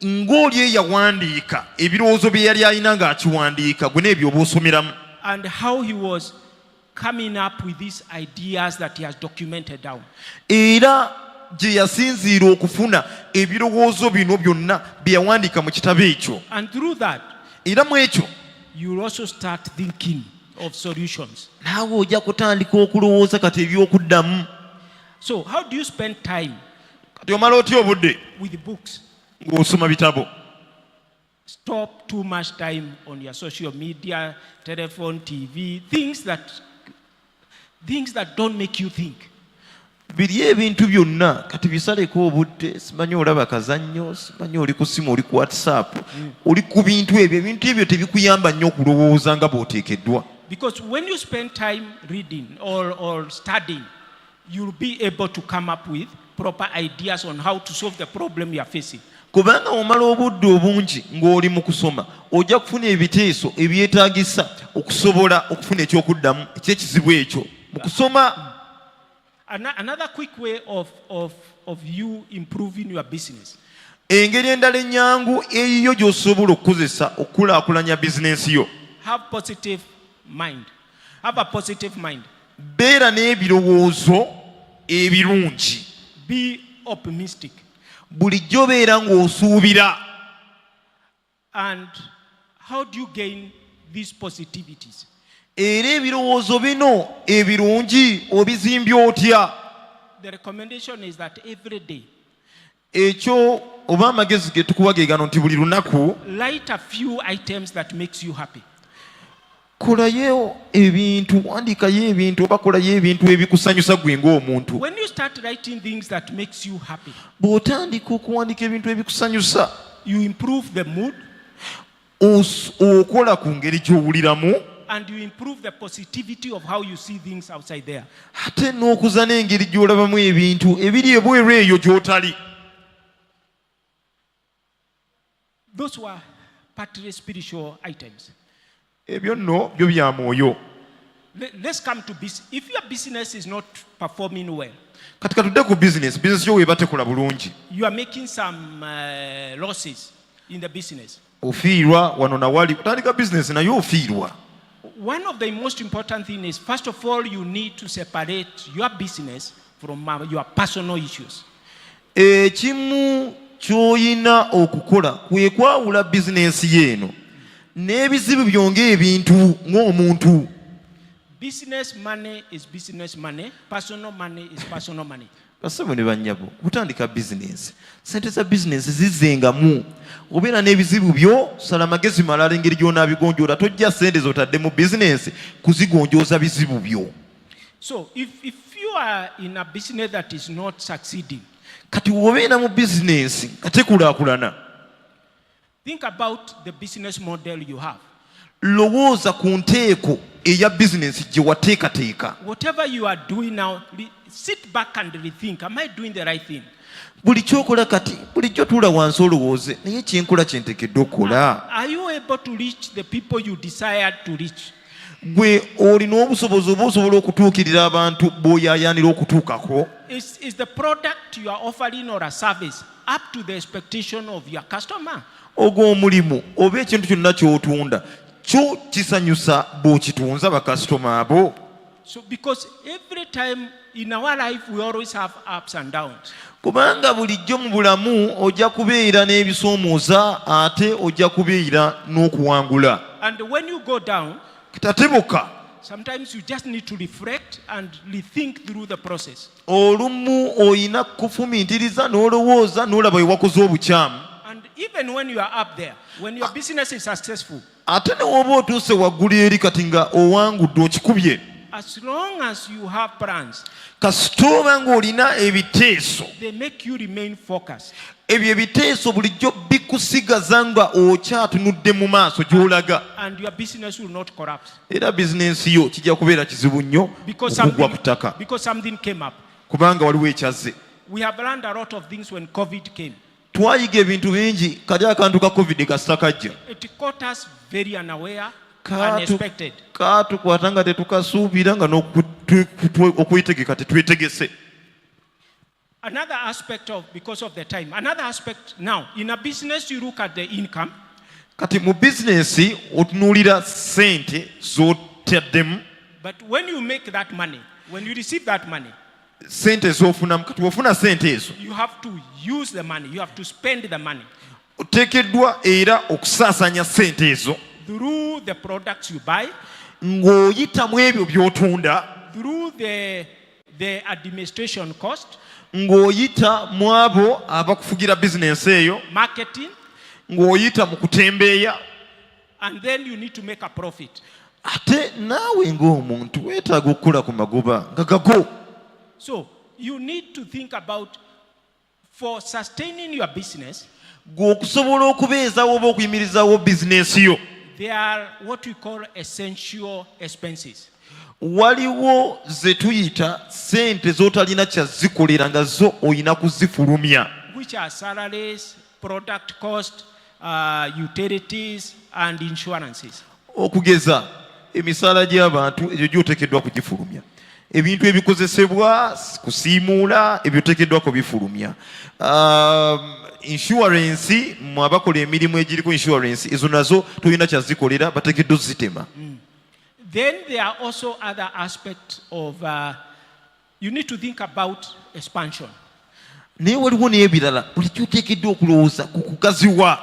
ng'oli eyawandiika ebirowoozo bye yali alina ng'akiwandiika, gwe n'ebyo oba osomeramu. And how he was coming up with these ideas that he has documented down. Era gye yasinziira okufuna ebirowoozo bino byonna bye yawandiika mu kitabo ekyo. And through that, Era mu ekyo you will also start thinking of solutions. naawe ojja kutandika okulowooza kati ebyokuddamu. So how do you spend time Kati omala otya obudde with books? ng'osoma bitabo? Stop too much time on your social media, telephone, TV, things that don't make you think. Biri ebintu byonna kati bisaleko obudde. Simanyi olaba kazannyo, simanyi oli ku simu, oli ku WhatsApp, oli ku bintu ebyo tebikuyamba nnyo okulowooza nga bw'oteekeddwa. Because when you spend time reading or studying, you'll be able to come up with proper ideas on how to solve the problem you are facing. Kubanga omala obudde obungi ng'oli mu kusoma, ojja kufuna ebiteeso ebyetaagisa okusobola okufuna ekyokuddamu eky'ekizibu ekyo mu kusoma. Another quick way of you improving your business. Engeri endala ennyangu eyiyo gy'osobola okukozesa okukulaakulanya bizinensi yo. Have a positive mind. Beera n'ebirowoozo ebirungi. Be optimistic. Bulijjo beera ng'osuubira. And how do you gain these positivities? Era ebirowoozo bino ebirungi obizimbye otya? The recommendation is that every day, Ekyo oba amagezi ge tukuwa ge gano nti buli lunaku light a few items that makes you happy. Kolayo ebintu, wandikayo ebintu oba kolayo ebintu ebikusanyusa gwe ng'omuntu. When you start writing things that makes you happy, Bw'otandika okuwandika ebintu ebikusanyusa, you improve the mood okola ku ngeri gy'owuliramu, and you improve the positivity of how you see things outside there. ate n'okuza n'engeri gy'olabamu ebintu ebiri ebweru eyo gy'otali. Those were partly spiritual items. Ebyo nno byo bya mwoyo. Let's come to business. If your business is not performing well, Kati katudde ku bizinesi yo weeba tekola bulungi, you are making some losses in the business. ofiirwa wano nawali, otandika bizinesi naye ofiirwa. One of the most important things is, first of all, you need to separate your business from your personal issues. Ekimu ky'oyina okukola kwe kwawula bizinesi yeeno n'ebizibu byonge ebintu ng'omuntu. Business money is business money. Personal money is personal money. Basebo ne bannyabo, kutandika bizinesi, sente za bizinesi zizzengamu. Obeera n'ebizibu byo, sala magezi malala engeri gy'onaabigonjoola. Tojja sente z'otadde mu bizinesi kuzigonjooza bizibu byo. So if you are in a business that is not succeeding, Kati wobeera mu bizinesi nga tekulaakulana, think about the business model you have. lowooza ku nteeko eya bizinesi gye wateekateeka. Whatever you are doing now, sit back and rethink, am I doing the right thing? Buli kyokola kati bulijjo tuula wansi olowooze, naye kyenkola kyenteekeddwa okukola. Are you able to reach the people you desired to reach? Gwe olina obusobozi oba osobola okutuukirira abantu b'oyaayaanira okutuukako? Is the product you are offering or a service up to the expectation of your customer? Ogw'omulimu oba ekintu kyonna ky'otunda kyo kisanyusa bw'okitunza bakasitoma abo? So because every time in our life we always have ups and downs. Kubanga bulijjo mu bulamu ojja kubeera n'ebisoomooza ate ojja kubeera n'okuwangula. And when you go down, Kitatebuka, sometimes you just need to reflect and rethink through the process. olumu oyina kufumiitiriza n'olowooza n'olaba ewakoze obukyamu. And even when you are up there, when your business is successful, Ate ne woba otuuse waggulu eri kati nga owangudde okikubye, as long as you have plans, kasita oba ng'olina ebiteeso, they make you remain focused. ebyo ebiteeso bulijjo bikusigaza nga okyatunudde mu maaso gy'olaga, And your business will not collapse. era bizinensi yo kijja kubeera kizibu nnyo okugwa ku ttaka, Because something came up. kubanga waliwo ekyazze. We have learned a lot of things when COVID came. Twayiga ebintu bingi kati akantu ka covid kasita kajja, It caught us very unaware, unexpected. kaatukwata nga tetukasuubira nga n'okwetegeka tetwetegese. Another aspect of, because of the time, another aspect now, in a business you look at the income, Kati mu bizinensi otunuulira ssente z'otaddemu, but when you make that money, when you receive that money, sente z'ofuna kati wofuna sente ezo you have to use the money, you have to spend the money oteekeddwa era okusaasanya sente ezo through the products you buy, ng'oyitamu ebyo by'otunda, through the administration cost, ng'oyita mu abo abakufugira bizinensi eyo, marketing, ng'oyita mu kutembeeya, and then you need to make a profit. ate naawe ng'omuntu weetaaga okukula ku magoba nga gago. So you need to think about, for sustaining your business, gw'okusobola okubeezawo oba okuyimirizaawo bizinensi yo, there are what we call essential expenses. waliwo ze tuyita sente z'otalina kyazikolera nga zo oyina kuzifulumya, Which are salaries, product cost, utilities, and insurances. okugeza emisaala gy'abantu egyo gy'oteekeddwa kugifulumya, ebintu ebikozesebwa kusiimuula ebyo oteekeddwa kubifulumya, insurance mu abakola emirimu egiriko insurance ezo nazo tolina kyazikolera bateekeddwa zitema. Then there are also other aspects of, you need to think about expansion. Naye waliwo n'ebirala buli kyoteekeddwa okulowooza ku kugaziwa.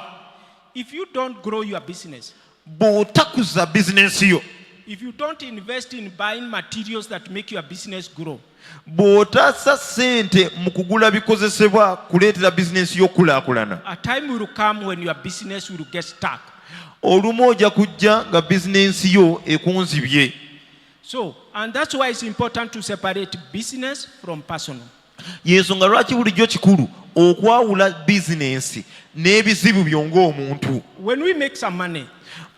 If you don't grow your business, bw'otakuza bizinensi yo, if you don't invest in buying materials that make your business grow, bw'otassa sente mu kugula bikozesebwa kuleetera bizinensi yo kulaakulana, a time will come when your business will get stuck. olumu ojja kujja nga bizinensi yo ekunzibye. So, and that's why it's important to separate business from personal. Y'ensonga lwaki bulijjo kikulu okwawula bizinensi n'ebizibu byo ng'omuntu. When we make some money,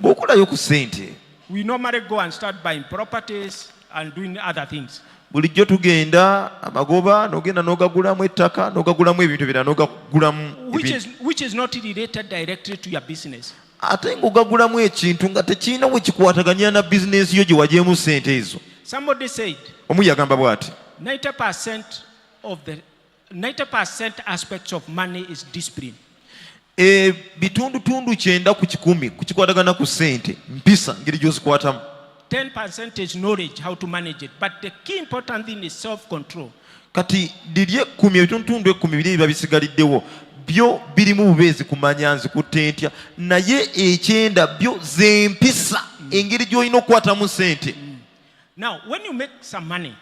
bw'okulayo ku sente, we normally go and start buying properties and doing other things. bulijjo tugenda amagoba n'ogenda n'ogagulamu ettaka n'ogagulamu ebintu ebirala n'ogagulamu Which is not related directly to your business. ate ng'ogagulamu ekintu nga tekirina we kikwataganya na bizinensi yo gye wagyemu sente ezo. Somebody said Omu yagamba bw'ati, 90% aspects of money is discipline. bitundutundu 90 ku 10 kukikwatagana ku sente mpisa ngeri gy'ozikwatamu. 10% is knowledge, how to manage it. But the key important thing is self-control. Kati liri 10 ebitundutundu 10 biri biba bisigaliddewo byo birimu bubeezi kumanya nzikutte ntya, naye 9 byo zempisa engeri gy'olina okukwatamu sente. Now, when you make some money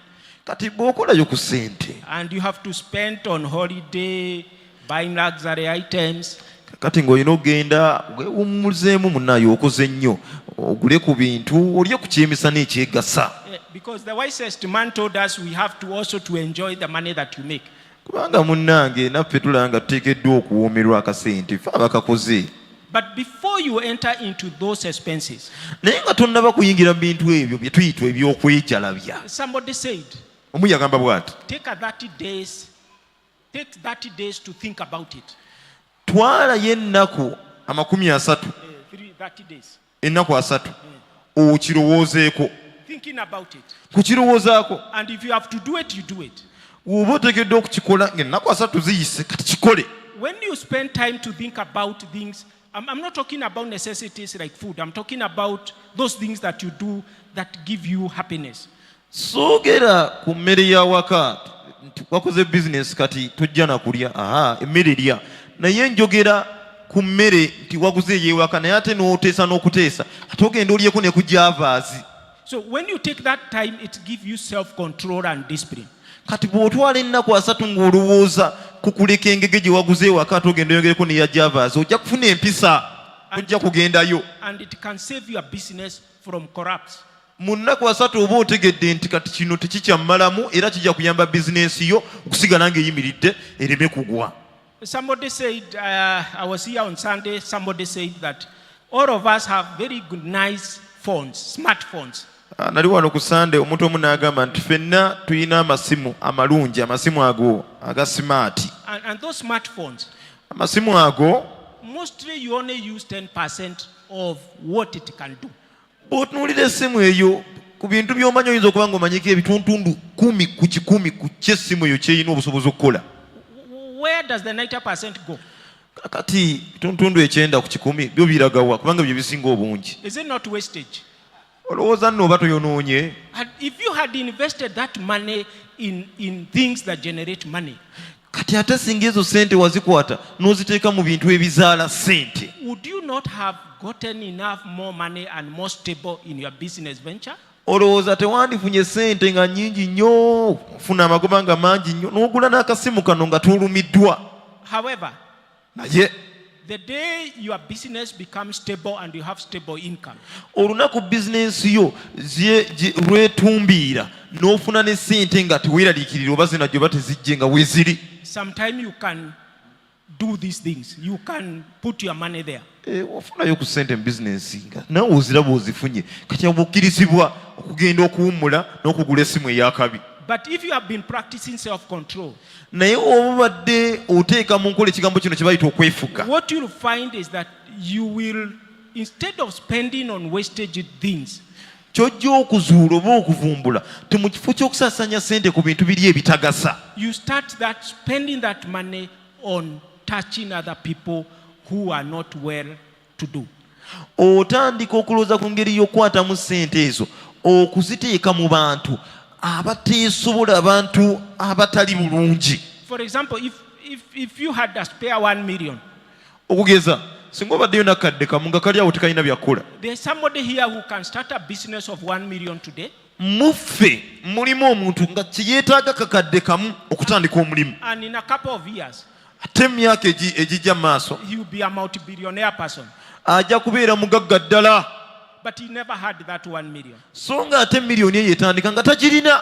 Kati bw'okolayo ku sente, and you have to spend on holiday, buying luxury items, kati ng'olina ogenda weewummuzeemu munnaayo okoze nnyo ogule ku bintu olye ku kyemisa n'ekyegasa. because the wisest man told us we have to also to enjoy the money that you make. Kubanga munnange naffe tulanga tuteekeddwa okuwoomerwa akasente fe abakakoze. But before you enter into those expenses, Naye nga tonnaba kuyingira mu bintu ebyo bye tuyita eby'okwejalabya. somebody said, Omu yagamba bw'ati, take 30 days to think about it. twalayo ennaku 30, 30 days. ennaku 3 okirowoozeeko. Thinking about it. Kukirowoozaako, And if you have to do it, you do it. bw'oba oteekeddwa okukikola ng'ennaku 3 ziyise kati kikole. When you spend time to think about things, I'm not talking about necessities like food. I'm talking about those things that you do that give you happiness. Soogera ku mmere y'awaka nti wakoze bizinesi kati tojja na kulya, emmere erya, naye njogera ku mmere nti waguze eyeewaka naye ate n'oteesa n'okuteesa ate ogenda olyeko ne ku javaazi. So when you take that time, it gives you self-control and discipline. Kati bw'otwala ennaku 3 ng'olowooza ku kuleka engege gye waguze ewaka ate ogenda oyongereko n'eya javaazi, ojja kufuna empisa, ojja kugendayo. And it can save your business from collapse. Mu nnaku 3 oba otegedde nti kati kino tekikyammalamu era kijja kuyamba bizinensi yo okusigala ng'eyimiridde ereme kugwa. Somebody said, I was here on Sunday, somebody said that all of us have very good, nice phones, smartphones. Nali wano ku Sande omuntu omu n'agamba nti ffenna tulina amasimu amalungi, amasimu ago aga simaati. And those smartphones, Amasimu ago mostly you only use 10% of what it can do. bw'otunuulira essimu eyo ku bintu by'omanyi oyinza okuba ng'omanyiko ebituntundu 10 ku 10 ku ky'essimu eyo ky'erina obusobozi okukola. Where does the 90% go? Kati bituntundu 9 ku 10 byo biragawa kubanga bye bisinga obungi. Is it not wastage? olowooza nno oba toyonoonye. And if you had invested that money in things that generate money, kati ate singa ezo sente wazikwata n'oziteeka mu bintu ebizaala sente, would you not have gotten enough more money and more stable in your business venture? olowooza tewandifunye sente nga nnyingi nnyo, funa amagoba nga mangi nnyo, n'ogula n'akasimu kano nga tolumiddwa. However, naye the day your business becomes stable and you have stable income, olunaku bizinensi yo lwetumbiira n'ofuna ne sente nga teweeraliikirira oba zina gyoba tezijje nga weeziri, sometime you can do these things. You can put your money there. wafunayo ku sente mu bizinensi nga naawe oziraba ozifunye, kati aba okkirizibwa okugenda okuwummula n'okugula essimu ey'akabi. But if you have been practicing self-control, naye oba badde oteeka mu nkola ekigambo kino kye bayita okwefuga, what you'll find is that you will, instead of spending on wastage things, ky'ojja okuzuula oba okuvumbula ti mu kifo ky'okusaasanya sente ku bintu biri ebitagasa, you start spending that money on touching other people who are not well to do. otandika okulowooza ku ngeri y'okwatamu sente ezo okuziteeka mu bantu abateesobola, abantu abatali bulungi. For example, if you had a spare 1 million, okugeza singa obaddeyo nakadde kamu nga kali awo tekalina byakola, there's somebody here who can start a business of 1 million today, muffe mulimu omuntu nga kyeyeetaaga kakadde kamu okutandika omulimu, and in a couple of years ate emyaka egijja maaso he will be a multi-billionaire person. ajja kubeera mugagga ddala, But he never had that 1 million. so nga ate miliyoni eyo etandika nga tagirina.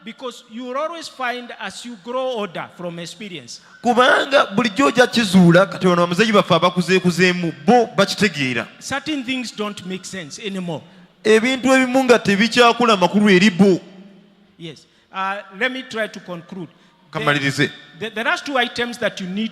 Because you will always find, as you grow older from experience, kubanga bulijjo ojja kizuula, kati wano bamazeeyi baffe abakuzeekuzeemu bo bakitegeera, certain things don't make sense anymore. ebintu ebimu nga tebikyakula makulu eri bo. Yes. Let me try to conclude. Kamalirize. There are 2 items that you need